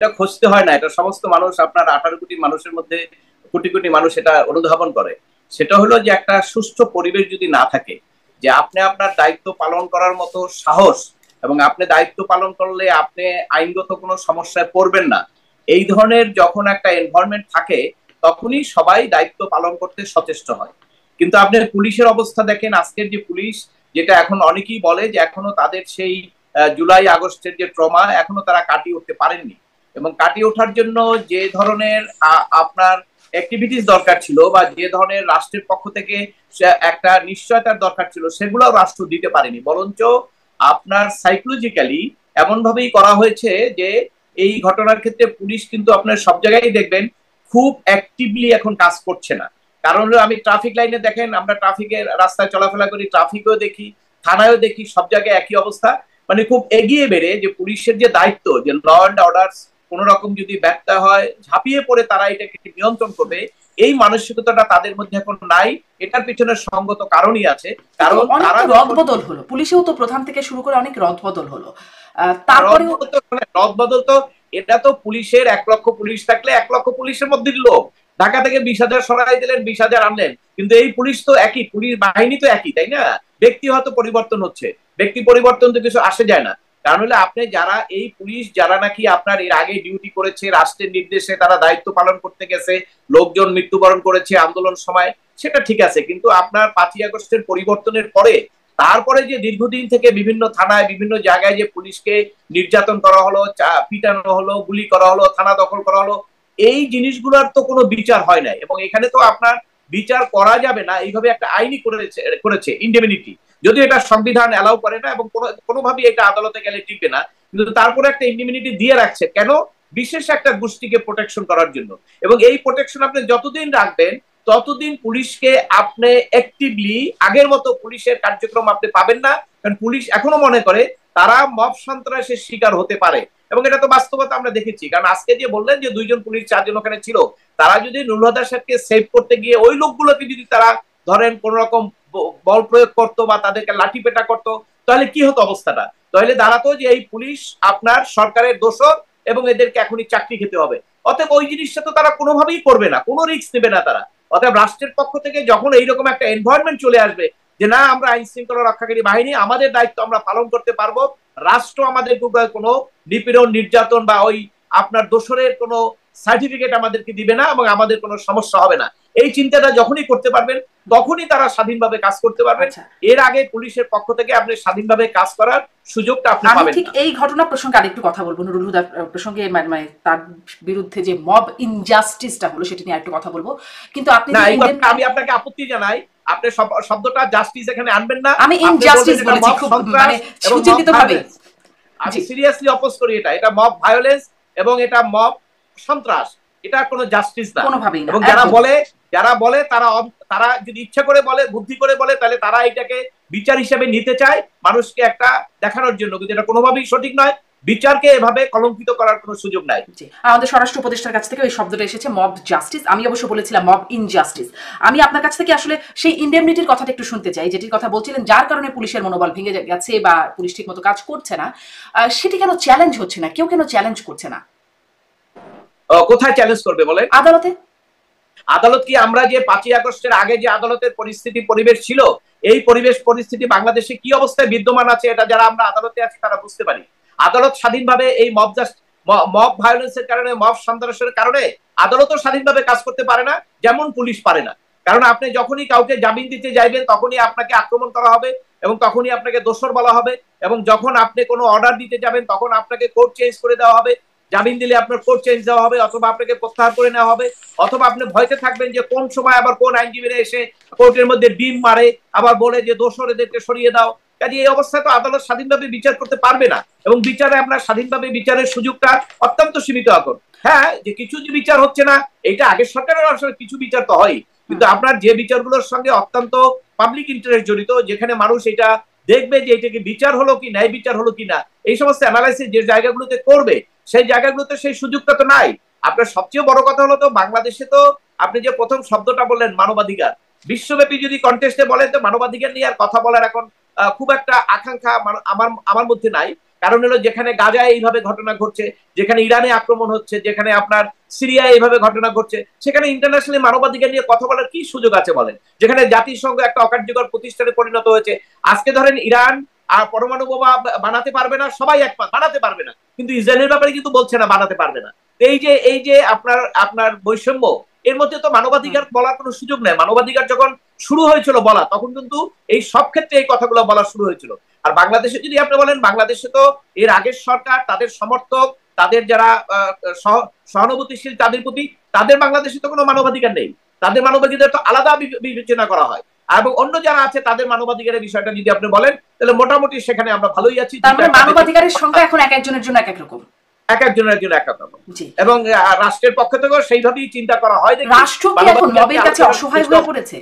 এটা খুঁজতে হয় না, এটা সমস্ত মানুষ, আপনার 18 কোটি মানুষের মধ্যে কোটি কোটি মানুষ এটা অনুধাবন করে। সেটা হলো যে একটা সুষ্ঠু পরিবেশ যদি না থাকে, যে আপনি আপনার দায়িত্ব পালন করার মতো সাহস, এবং আপনি দায়িত্ব পালন করলে আপনি আইনগত কোনো সমস্যায় পড়বেন না, এই ধরনের যখন একটা এনভায়রনমেন্ট থাকে, তখনই সবাই দায়িত্ব পালন করতে সচেষ্ট হয়। কিন্তু আপনার পুলিশের অবস্থা দেখেন, আজকের যে পুলিশ, যেটা এখন অনেকেই বলে যে এখনো তাদের সেই জুলাই আগস্টের যে ট্রমা এখনো তারা কাটিয়ে উঠতে পারেননি, এবং কাটিয়ে ওঠার জন্য যে ধরনের আপনার অ্যাক্টিভিটিস দরকার ছিল, বা যে ধরনের রাষ্ট্রের পক্ষ থেকে একটা নিশ্চয়তার দরকার ছিল, সেগুলো রাষ্ট্র দিতে পারেনি, বরঞ্চ আপনার সাইকোলজিক্যালি এমন ভাবেই করা হয়েছে যে এই ঘটনার ক্ষেত্রে পুলিশ কিন্তু আপনার সব জায়গায় দেখবেন খুব অ্যাক্টিভলি এখন কাজ করছে না। কারণ হলো, আমি ট্রাফিক লাইনে দেখেন, আমরা ট্রাফিকের রাস্তায় চলাফেরা করি, ট্রাফিকেও দেখি, থানায়ও দেখি, সব জায়গায় একই অবস্থা। মানে খুব এগিয়ে বেড়ে যে পুলিশের যে দায়িত্ব, যে ল অ্যান্ড অর্ডার কোন রকম যদি ব্যত্যয় হয়, ঝাঁপিয়ে পড়ে তারা এটাকে নিয়ন্ত্রণ করবে, এই মানসিকতাটা তাদের মধ্যে এখন নাই। এটার পিছনে সঙ্গত কারণই আছে, কারণ তারা রদবদল হলো, পুলিশেও তো প্রধান থেকে শুরু করে অনেক রদবদল হলো, তারপরেও রদবদল তো, এটা তো পুলিশের 1 লক্ষ পুলিশ থাকলে 1 লক্ষ পুলিশের মধ্যে লোক, ঢাকা থেকে 20,000 সরাই দিলেন, 20,000 আনলেন, কিন্তু এই পুলিশ তো একই, পুলিশ বাহিনী তো একই, তাই না? ব্যক্তি হয়তো পরিবর্তন হচ্ছে, ব্যক্তি পরিবর্তন তো কিছু আসে যায় না। কারণ হলে আপনি যারা এই পুলিশ, যারা নাকি আপনার এর আগে ডিউটি করেছে, রাষ্ট্রের নির্দেশে তারা দায়িত্ব পালন করতে গেছে, লোকজন মৃত্যুবরণ করেছে আন্দোলন সময়, সেটা ঠিক আছে, কিন্তু আপনার 5ই আগস্টের পরিবর্তনের পরে, তারপরে যে দীর্ঘদিন থেকে বিভিন্ন থানায়, বিভিন্ন জায়গায় যে পুলিশকে নির্যাতন করা হলো, পিটানো হলো, গুলি করা হলো, থানা দখল করা হলো, এই জিনিসগুলোর তো কোনো বিচার হয় না। এবং এখানে তো আপনার বিচার করা যাবে না, এইভাবে একটা আইনই করেছে ইন্ডেমিনিটি, যদিও এটা সংবিধান অ্যালাউ করে না, এবং কোনোভাবেই এটা আদালতে গেলে টিকবে না, কিন্তু তারপরে একটা ইন্ডেমিনিটি দিয়ে রাখছে কেন? বিশেষ একটা গোষ্ঠীকে প্রোটেকশন করার জন্য। এবং এই প্রোটেকশন আপনি যতদিন রাখবেন, ততদিন পুলিশকে আপনি অ্যাক্টিভলি আগের মতো পুলিশের কার্যক্রম আপনি পাবেন না, কারণ পুলিশ এখনো মনে করে তারা মব সন্ত্রাসের শিকার হতে পারে। এবং এটা তো বাস্তবতা আমরা দেখেছি, কারণ আজকে যে বললেন যে 2জন পুলিশ 4জন ওখানে ছিল, তারা যদি নুরুল হুদার সাহেবকে সেভ করতে গিয়ে ওই লোকগুলোকে যদি তারা ধরেন কোন রকম বল প্রয়োগ করতো, বা তাদেরকে লাঠি পেটা করতো, তাহলে কি হতো অবস্থাটা? তাহলে দাঁড়াতো যে এই পুলিশ আপনার সরকারের দোষর, এবং এদেরকে এখনই চাকরি খেতে হবে। অতএব ওই জিনিসটা তো তারা কোনোভাবেই করবে না, কোনো রিস্ক নেবে না তারা। অতএব রাষ্ট্রের পক্ষ থেকে যখন এইরকম একটা এনভায়রনমেন্ট চলে আসবে, যে না, আমরা আইন শৃঙ্খলা রক্ষাকারী বাহিনী, আমাদের দায়িত্ব আমরা পালন করতে পারবো, রাষ্ট্র আমাদের কোনো নিপীড়ন, নির্যাতন বা ওই আপনার দোষরের কোনো সার্টিফিকেট আমাদেরকে দিবে না, এবং আমাদের কোনো সমস্যা হবে না, এই চিন্তাটা যখনই করতে পারবেন, তখনই তারা স্বাধীনভাবে কাজ করতে পারবেন। এর আগে পুলিশের পক্ষ থেকে আপনি স্বাধীনভাবে কাজ করার সুযোগটা আপনি পাবেন না। ঠিক এই ঘটনা প্রসঙ্গে আরেকটু কথা বলবো, নুরুল হুদার প্রসঙ্গে, মানে তার বিরুদ্ধে যে মব ইনজাস্টিসটা হলো সেটা নিয়ে আরেকটু কথা বলবো। কিন্তু আপনি আমি আপনাকে আপত্তি জানাই, আপনি শব্দটা জাস্টিস এখানে আনবেন না, আমি ইনজাস্টিস বলেছি খুব মানে সুচিন্তিতভাবে। আমি সিরিয়াসলি অপোজ করি এটা, এটা মব ভায়োলেন্স এবং এটা মব সন্ত্রাস, এটা কোনো জাস্টিস না কোনোভাবেই না। এবং যারা বলে তারা যদি ইচ্ছা করে বলে, বুদ্ধি করে বলে, তাহলে তারা এটাকে বিচার হিসেবে নিতে চায় মানুষকে একটা দেখানোর জন্য, কিন্তু এটা কোনোভাবেই সঠিক নয়। বিচারকে এভাবে কলঙ্কিত করার কোনো সুযোগ নাই। আমাদের স্বরাষ্ট্র উপদেষ্টার কাছ থেকে ওই শব্দটা এসেছে, মব জাস্টিস। আমি অবশ্য বলেছিলাম মব ইনজাস্টিস। আমি আপনার কাছ থেকে আসলে সেই ইন্ডেমনিটির কথাটা একটু শুনতে চাই, যেটির কথা বলছিলেন, যার কারণে পুলিশের মনোবল ভেঙে গেছে বা পুলিশ ঠিক মতো কাজ করছে না, সেটি কেন চ্যালেঞ্জ হচ্ছে না? কেউ কেন চ্যালেঞ্জ করছে না? কোথায় চ্যালেঞ্জ করবে বলে? আদালতে। আদালত কি আমরা যে 5ই আগস্টের আগে যে আদালতের পরিস্থিতি পরিবেশ ছিল, এই পরিস্থিতি বাংলাদেশে কি অবস্থায় বিদ্যমান আছে, এটা যারা আমরা আদালতে আছি তারা বুঝতে পারি। আদালত স্বাধীনভাবে এই মব ভায়োলেন্সের কারণে, মব সন্ত্রাসের কারণে আদালতও স্বাধীনভাবে কাজ করতে পারে না, যেমন পুলিশ পারে না। কারণ আপনি যখনই কাউকে জামিন দিতে যাইবেন, তখনই আপনাকে আক্রমণ করা হবে, এবং তখনই আপনাকে দোষর বলা হবে, এবং যখন আপনি কোনো অর্ডার দিতে যাবেন, তখন আপনাকে কোর্ট চেঞ্জ করে দেওয়া হবে। জামিন দিলে আপনার কোর্ট চেঞ্জ দেওয়া হবে, অথবা আপনাকে প্রত্যাহার করে নেওয়া হবে, অথবা আপনি ভয়তে থাকবেন যে কোন সময় আবার কোন আইনজীবীরা এসে কোর্টের মধ্যে ডিম মারে, আবার বলে যে দোষর এদেরকে সরিয়ে দাও। কাজে এই অবস্থায় তো আদালত স্বাধীনভাবে বিচার করতে পারবে না, এবং বিচারে আপনার স্বাধীনভাবে বিচারের সুযোগটা অত্যন্ত সীমিত এখন। হ্যাঁ, যে কিছু যে বিচার হচ্ছে না, এটা আগের সরকারের আসলে কিছু বিচার তো হয়, কিন্তু আপনার যে বিচারগুলোর সঙ্গে অত্যন্ত পাবলিক ইন্টারেস্ট জড়িত, যেখানে মানুষ এটা দেখবে যে এটাকে বিচার হলো কি ন্যায় বিচার হলো কিনা, এই সমস্ত অ্যানালাইসিস যে জায়গাগুলোতে করবে, সেই জায়গাগুলোতে সেই সুযোগটা তো নাই। আপনার সবচেয়ে বড় কথা হলো, তো বাংলাদেশে তো আপনি যে প্রথম শব্দটা বললেন মানবাধিকার, বিশ্বব্যাপী যদি কন্টেস্টে বলেন, তো মানবাধিকার নিয়ে আর কথা বলার এখন খুব একটা আকাঙ্ক্ষা আমার আমার মধ্যে নাই। কারণ হলো যেখানে গাজায় এইভাবে ঘটনা ঘটছে, যেখানে ইরানে আক্রমণ হচ্ছে, যেখানে আপনার সিরিয়ায় এইভাবে ঘটনা ঘটছে, সেখানে ইন্টারন্যাশনালি মানবাধিকার নিয়ে কথা বলার কি সুযোগ আছে বলেন? যেখানে জাতিসংঘ একটা অকার্যকর প্রতিষ্ঠানে পরিণত হয়েছে। আজকে ধরেন ইরান আর পরমাণু বোমা বানাতে পারবে না, সবাই একমত বানাতে পারবে না, কিন্তু ইসরায়েলের ব্যাপারে কিন্তু বলছে না বানাতে পারবে না। এই যে আপনার আপনার বৈষম্য, এর মধ্যে তো মানবাধিকার বলার কোনো সুযোগ নেই। মানবাধিকার যখন শুরু হয়েছিল বলা, তখন কিন্তু এই সব ক্ষেত্রে এই কথাগুলো বলা শুরু হয়েছিল। আর বাংলাদেশে যদি আপনি বলেন, বাংলাদেশে তো এর আগের সরকার, তাদের সমর্থক, তাদের যারা সহানুভূতিশীল তাদের প্রতি, তাদের বাংলাদেশে তো কোনো মানবাধিকার নেই। তাদের মানবাধিকার তো আলাদা বিবেচনা করা হয়। এবং অন্য যারা আছে তাদের মানবাধিকারের বিষয়টা যদি আপনি বলেন, তাহলে মোটামুটি সেখানে আমরা ভালোই আছি। তার মানে মানবাধিকারের সংখ্যা এখন এক একজনের জন্য এক এক রকম, এক একজনের জন্য এক এক রকম। এবং রাষ্ট্রের পক্ষ থেকেও সেইভাবেই চিন্তা করা হয়। রাষ্ট্র কি এখন মবের কাছে অসহায় হয়ে পড়েছে?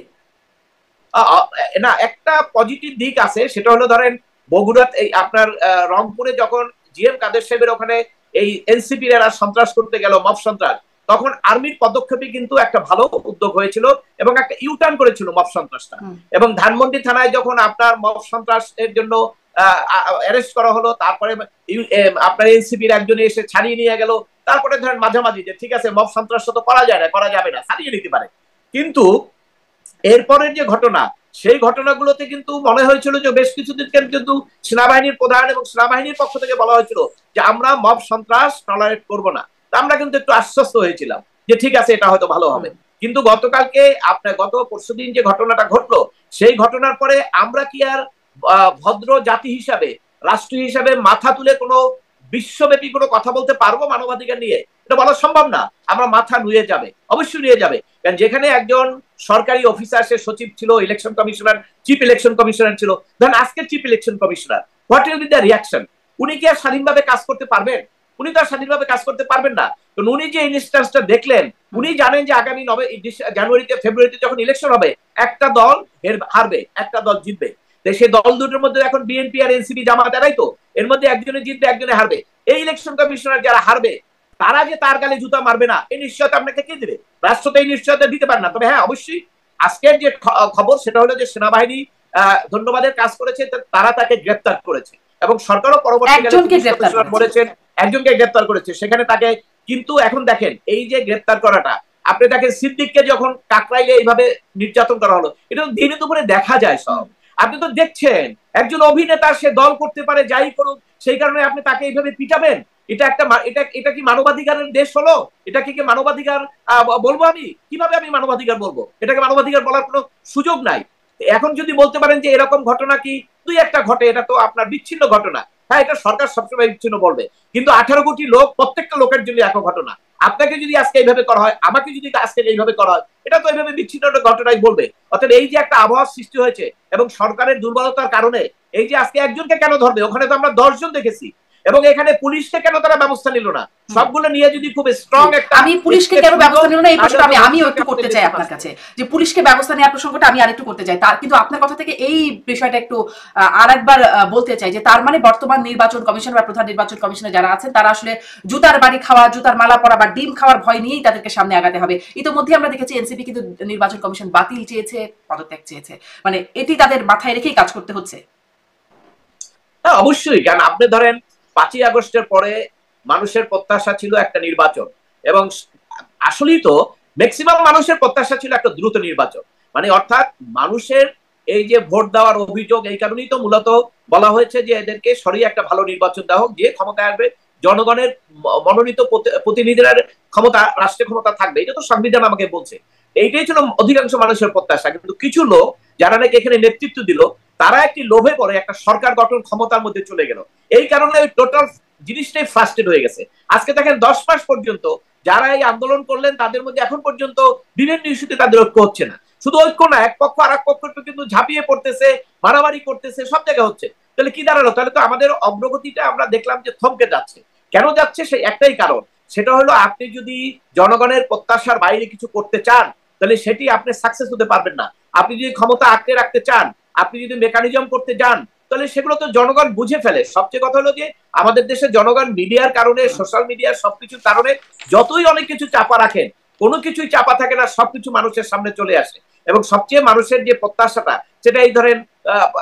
না, একটা পজিটিভ দিক আছে, সেটা হলো ধরেন বগুড়াত এই আপনার রংপুরে যখন জিএম কাদের সাহেবের ওখানে এই এনসিপি এরা সন্ত্রাস করতে গেল, মব সন্ত্রাস, তখন আর্মির পদক্ষেপে কিন্তু একটা ভালো উদ্যোগ হয়েছিল এবং একটা ইউটার্ন করেছিল মব সন্ত্রাসটা। এবং ধানমন্ডি থানায় যখন আপনার মব সন্ত্রাসের জন্য অ্যারেস্ট করা হলো, তারপরে আপনার এনসিপির একজনে এসে ছাড়িয়ে নিয়ে গেল। তারপরে ধরেন মাঝামাঝি যে ঠিক আছে মব সন্ত্রাস তো করা যায় না, করা যাবে না, ছাড়িয়ে নিতে পারে। কিন্তু এরপরের যে ঘটনা, সেই ঘটনাগুলোতে কিন্তু মনে হয়েছিল যে বেশ কিছুদিন কিন্তু সেনাবাহিনীর প্রধান এবং সেনাবাহিনীর পক্ষ থেকে বলা হয়েছিল যে আমরা মব সন্ত্রাস টলারেট করব না। তা আমরা কিন্তু একটু আশ্বস্ত হয়েছিলাম যে ঠিক আছে, এটা হয়তো ভালো হবে। কিন্তু গতকালকে আপনার গত পরশুদিন যে ঘটনাটা ঘটলো, সেই ঘটনার পরে আমরা কি আর ভদ্র জাতি হিসাবে, রাষ্ট্র হিসাবে মাথা তুলে কোনো বিশ্বব্যাপী কোনো কথা বলতে পারবো মানবাধিকার নিয়ে? এটা বলা সম্ভব না। আমরা মাথা নুয়ে যাবে, অবশ্যই নুয়ে যাবে। কারণ যেখানে একজন সরকারি অফিসার, সে সচিব ছিল, election commissioner, chief election commissioner ছিল, ধরেন আজকে chief election commissioner, what will be the reaction? উনি কি আর স্বাধীনভাবে কাজ করতে পারবেন? উনি তো আর স্বাধীনভাবে কাজ করতে পারবেন না। কারণ উনি যে ইনস্ট্যান্সটা দেখলেন, উনি জানেন যে আগামী জানুয়ারিতে ফেব্রুয়ারিতে যখন ইলেকশন হবে, একটা দল হারবে, একটা দল জিতবে। সেই দল দুটোর মধ্যে এখন বিএনপি আর এনসিপি জামাত, এরাই তো, এর মধ্যে একজনে জিতবে, একজনে হারবে। এই ইলেকশন কমিশনার যারা হারবে, তারা যে তার গালে জুতা মারবে না, এই নিশ্চয়তা আপনাকে কে দিবে? রাষ্ট্র তো এই নিশ্চয়তা দিতে পারে না। তবে হ্যাঁ, অবশ্যই আজকের যে খবর, সেটা হলো যে সেনাবাহিনী ধন্যবাদের কাজ করেছে, তারা তাকে গ্রেপ্তার করেছে এবং সরকারও পরবর্তীকালে বলেছেন একজনকে গ্রেপ্তার করেছে সেখানে তাকে। কিন্তু এখন দেখেন, এই যে গ্রেপ্তার করাটা, আপনি দেখেন সিদ্দিককে যখন কাকরাইলে এইভাবে নির্যাতন করা হলো, এটা তো দিনে দুপুরে দেখা যায় সব। আপনি তো দেখছেন একজন অভিনেতা, সে দল করতে পারে, যাই করুক, সেই কারণে আপনি তাকে এইভাবে পিটাবেন? এটা কি মানবাধিকারের দেশ হলো? এটাকে কি মানবাধিকার বলবো? আমি কিভাবে আমি মানবাধিকার বলবো? এটাকে মানবাধিকার বলার কোনো সুযোগ নাই। এখন যদি বলতে পারেন যে এরকম ঘটনা কি দুই একটা ঘটে, এটা তো আপনার বিচ্ছিন্ন ঘটনা, হ্যাঁ, এটা সরকার সবসময় বিচ্ছিন্ন বলবে। কিন্তু 18 কোটি লোক, প্রত্যেকটা লোকের জন্য এক ঘটনা। আপনাকে যদি আজকে এইভাবে করা হয়, আমাকে যদি আজকে এইভাবে করা হয়, এটা তো এইভাবে বিচ্ছিন্ন ঘটনাই বলবে। অর্থাৎ এই যে একটা আবহাওয়ার সৃষ্টি হয়েছে এবং সরকারের দুর্বলতার কারণে, এই যে আজকে একজনকে কেন ধরবে? ওখানে তো আমরা 10 জন দেখেছি। এবং এখানে পুলিশকে কেন তারা ব্যবস্থা নিল না? সবগুলো নিয়ে যদি খুব স্ট্রং একটা, আমি পুলিশকে কেন ব্যবস্থা নিল না এই প্রশ্নটা আমিও একটু করতে চাই আপনার কাছে, যে পুলিশকে ব্যবস্থা নেওয়ার প্রসঙ্গটা আমি আরেকটু করতে চাই। তার কিন্তু আপনার কথা থেকে এই বিষয়টা একটু আরেকবার বলতে চাই যে তার মানে বর্তমান নির্বাচন কমিশন বা প্রধান নির্বাচন কমিশনে যারা আছেন, তারা আসলে জুতার বাড়ি খাওয়া, জুতার মালা পরা বা ডিম খাওয়ার ভয় নিয়েই তাদেরকে সামনে আগাতে হবে। ইতিমধ্যে আমরা দেখেছি এনসিপি কিন্তু নির্বাচন কমিশন বাতিল চেয়েছে, পদত্যাগ চেয়েছে। মানে এটি তাদের মাথায় রেখেই কাজ করতে হচ্ছে। হ্যাঁ, অবশ্যই। কারণ আপনি ধরেন 5ই আগস্টের পরে মানুষের প্রত্যাশা ছিল একটা নির্বাচন, এবং আসলেই তো ম্যাক্সিমাম মানুষের প্রত্যাশা ছিল একটা দ্রুত নির্বাচন। মানে অর্থাৎ মানুষের এই যে ভোট দেওয়ার অভিযোগ, এই কারণেই তো মূলত বলা হয়েছে যে এদেরকে সরিয়ে একটা ভালো নির্বাচন দেওয়া হোক, যে ক্ষমতায় আসবে জনগণের মনোনীত প্রতিনিধিরা ক্ষমতা, রাষ্ট্রের ক্ষমতা থাকবে। এটা তো সংবিধান আমাকে বলছে। এইটাই ছিল অধিকাংশ মানুষের প্রত্যাশা। কিন্তু কিছু লোক যারা নাকি এখানে নেতৃত্ব দিল, তারা একটি লোভে পড়ে একটা সরকার গঠন ক্ষমতার মধ্যে চলে গেল। এই কারণে ওই টোটাল জিনিসটাই ফ্রাস্ট্রেট হয়ে গেছে। আজকে দেখেন 10 মাস পর্যন্ত যারা এই আন্দোলন করলেন, তাদের মধ্যে এখন পর্যন্ত বিভিন্ন ইস্যুতে তাদের ঐক্য হচ্ছে না। শুধু ঐক্য না, এক পক্ষ আর এক পক্ষ কিন্তু ঝাঁপিয়ে পড়তেছে, মারামারি করতেছে, সব জায়গায় হচ্ছে। তাহলে কি দাঁড়ালো? তাহলে তো আমাদের অগ্রগতিটা আমরা দেখলাম যে থমকে যাচ্ছে। কেন যাচ্ছে? সেই একটাই কারণ, সেটা হলো আপনি যদি জনগণের প্রত্যাশার বাইরে কিছু করতে চান, তাহলে সেটি আপনি সাকসেস হতে পারবেন না। আপনি যদি ক্ষমতা আঁকড়ে রাখতে চান, আপনি যদি মেকানিজম করতে যান, তাহলে সেগুলো তো জনগণ বুঝে ফেলে। সবচেয়ে কথা হলো যে আমাদের দেশে জনগণ মিডিয়ার কারণে, সোশ্যাল মিডিয়ার সবকিছুর কারণে যতই অনেক কিছু চাপা রাখেন, কোনো কিছুই চাপা থাকে না, সবকিছু মানুষের সামনে চলে আসে। এবং সবচেয়ে মানুষের যে প্রত্যাশাটা, সেটা এই ধরেন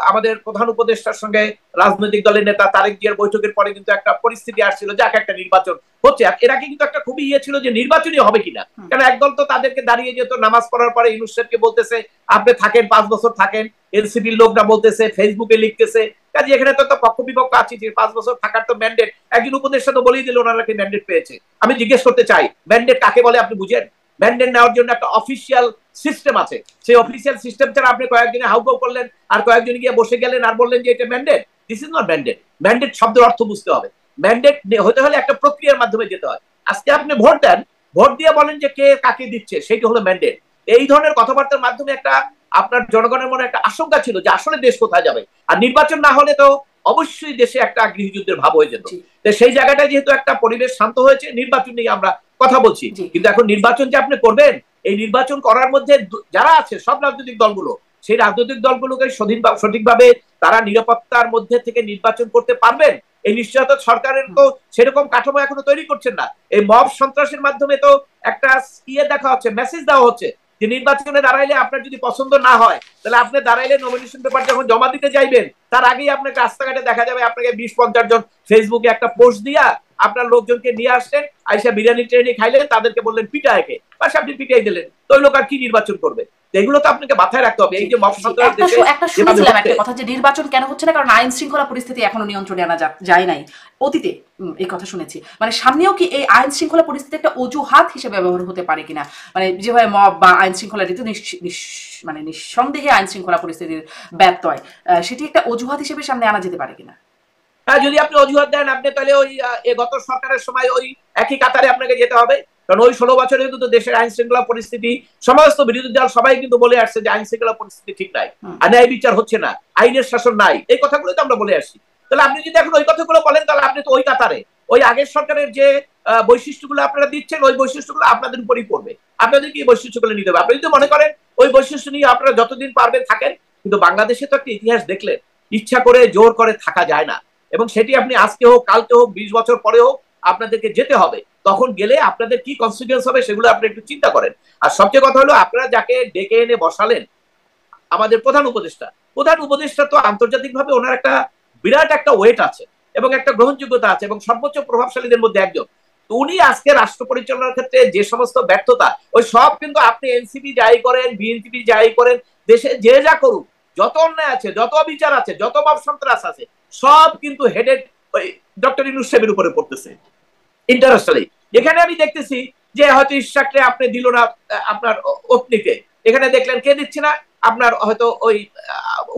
আমাদের প্রধান উপদেষ্টার সঙ্গে রাজনৈতিক দলের নেতা তারেক জিয়ার বৈঠকের পরে কিন্তু একটা পরিস্থিতি আসছিল যে একটা নির্বাচন হচ্ছে। এর আগে কিন্তু একটা খুবই ছিল যে নির্বাচনই হবে কিনা, কারণ একদল তো তাদেরকে দাঁড়িয়ে যেত নামাজ পড়ার পরে ইউনূস সাহেবকে বলতেছে আপনি থাকেন 5 বছর থাকেন, এনসিপির লোকরা বলতেছে, ফেসবুকে লিখতেছে, কাজে এখানে তো পক্ষ বিপক্ষ আছে যে 5 বছর থাকার তো ম্যান্ডেট একজন উপদেষ্টা তো বলেই দিল ওনারা কি ম্যান্ডেট পেয়েছে। আমি জিজ্ঞেস করতে চাই ম্যান্ডেট কাকে বলে আপনি বুঝেন? ম্যান্ডেট নেওয়ার জন্য একটা অফিসিয়াল সিস্টেম আছে, সেই অফিসিয়াল সিস্টেম ছাড়া আপনি কয়েকদিনে হাউকাউ করলেন আর কয়েকজন গিয়ে বসে গেলেন আর বললেন যে এটা mandate. This is not mandate. Mandate শব্দের অর্থ বুঝতে হবে। ম্যান্ডেট হতে হলে একটা প্রক্রিয়ার মাধ্যমে যেতে হয়। আজকে আপনি ভোট দেন, ভোট দিয়ে বলেন যে কে কাকে দিচ্ছে, সেটা হলো ম্যান্ডেট। এই ধরনের কথাবার্তার মাধ্যমে একটা আপনার জনগণের মনে একটা আশঙ্কা ছিল যে আসলে দেশ কোথায় যাবে। আর নির্বাচন না হলে তো অবশ্যই দেশে একটা গৃহযুদ্ধের ভাব হয়ে যেত। সেই জায়গাটায় যেহেতু একটা পরিবেশ শান্ত হয়েছে, নির্বাচন নিয়ে আমরা কথা বলছি। কিন্তু এখন নির্বাচন যে আপনি করবেন, এই নির্বাচন করার মধ্যে যারা আছে সব রাজনৈতিক দলগুলো, সেই রাজনৈতিক দলগুলোকে সঠিকভাবে তারা নিরাপত্তার মধ্যে থেকে নির্বাচন করতে পারবেন, এই নিশ্চয়তা সরকারের তো সেরকম কাঠামো এখনো তৈরি করছেন না। এই মব সন্ত্রাসের মাধ্যমে তো একটা দেখা হচ্ছে, মেসেজ দেওয়া হচ্ছে যে নির্বাচনে দাঁড়াইলে আপনার যদি পছন্দ না হয় তাহলে আপনি দাঁড়াইলে নমিনেশন পেপার যখন জমা দিতে যাইবেন তার আগেই আপনাকে রাস্তাঘাটে দেখা যাবে আপনাকে 20-50 জন ফেসবুকে একটা পোস্ট দিয়া আপনার লোকজনকে নিয়ে আসলেন, আইসা বিরিয়ানি ট্রেনে খাইলেন, তাদেরকে বললেন পিটাইকে, বাস আপনি পিটাই দিলেন, তো ওই লোক আর কি নির্বাচন করবে? এগুলো তো আপনাকে মাথায় রাখতে হবে। এই যে মব সন্ত্রাস দেশে শুনেছিলাম একটা কথা যে নির্বাচন কেন হচ্ছে না, কারণ আইন শৃঙ্খলা পরিস্থিতি এখনো নিয়ন্ত্রণে আনা যায় নাই। অতীতে এই কথা শুনেছি, মানে সামনেও কি এই আইন শৃঙ্খলা পরিস্থিতি একটা অজুহাত হিসেবে ব্যবহার হতে পারে কিনা, মানে যেভাবে মব বা আইন শৃঙ্খলা রীতি মানে নিঃসন্দেহে আইন শৃঙ্খলা পরিস্থিতির ব্যত্যয়, সেটি একটা অজুহাত হিসেবে সামনে আনা যেতে পারে কিনা? হ্যাঁ, যদি আপনি অজুহাত দেন আপনি তাহলে ওই গত সরকারের সময় ওই একই কাতারে আপনাকে যেতে হবে, কারণ ওই 16 বছরে কিন্তু দেশের আইন শৃঙ্খলা পরিস্থিতি সমস্ত বিরোধী দল সবাই কিন্তু বলে আসছে যে আইন শৃঙ্খলা পরিস্থিতি ঠিক নাই, ন্যায় বিচার হচ্ছে না, আইনের শাসন নাই, এই কথাগুলো তো আমরা বলে আসছি। তাহলে আপনি যদি এখন ওই কথাগুলো বলেন তাহলে আপনি তো ওই কাতারে ওই আগের সরকারের যে বৈশিষ্ট্যগুলো আপনারা দিচ্ছেন ওই বৈশিষ্ট্যগুলো আপনাদের উপরই পড়বে, আপনাদেরকে এই বৈশিষ্ট্যগুলো নিতে হবে। আপনি যদি মনে করেন ওই বৈশিষ্ট্য নিয়ে আপনারা যতদিন পারবেন থাকেন, কিন্তু বাংলাদেশে তো একটা ইতিহাস দেখলেন, ইচ্ছা করে জোর করে থাকা যায় না, এবং সেটি আপনি আজকে হোক কালকে হোক 20 বছর পরে হোক আপনাদেরকে যেতে হবে। তখন গেলে আপনাদের কি কনসিকুয়েন্স হবে সেগুলো আপনি একটু চিন্তা করেন। আর সবচেয়ে কথা হলো আপনারা যাকে ডেকে এনে বসালেন আমাদের প্রধান উপদেষ্টা তো আন্তর্জাতিকভাবে ওনার একটা বিরাট একটা ওয়েট আছে এবং একটা গ্রহণযোগ্যতা আছে এবং সর্বোচ্চ প্রভাবশালীদের মধ্যে একজন। উনি আজকে রাষ্ট্র পরিচালনার ক্ষেত্রে যে সমস্ত ব্যর্থতা, ওই সব কিন্তু আপনি এনসিপি যাই করেন, বিএনপি যাই করেন, দেশে যে যা করুক, যত অন্যায় আছে, যত অবিচার আছে, যত মব সন্ত্রাস আছে, সব কিন্তু হেডেড ওই ডক্টর ইউনূস সাহেবের উপরে পড়তেছে ইন্টারন্যাশনালি। এখানে আমি দেখতেছি যে হয়তো ইশাককে আপনি দিল না আপনার অগ্নিকে, এখানে দেখলেন কে দিচ্ছে না, আপনার হয়তো ওই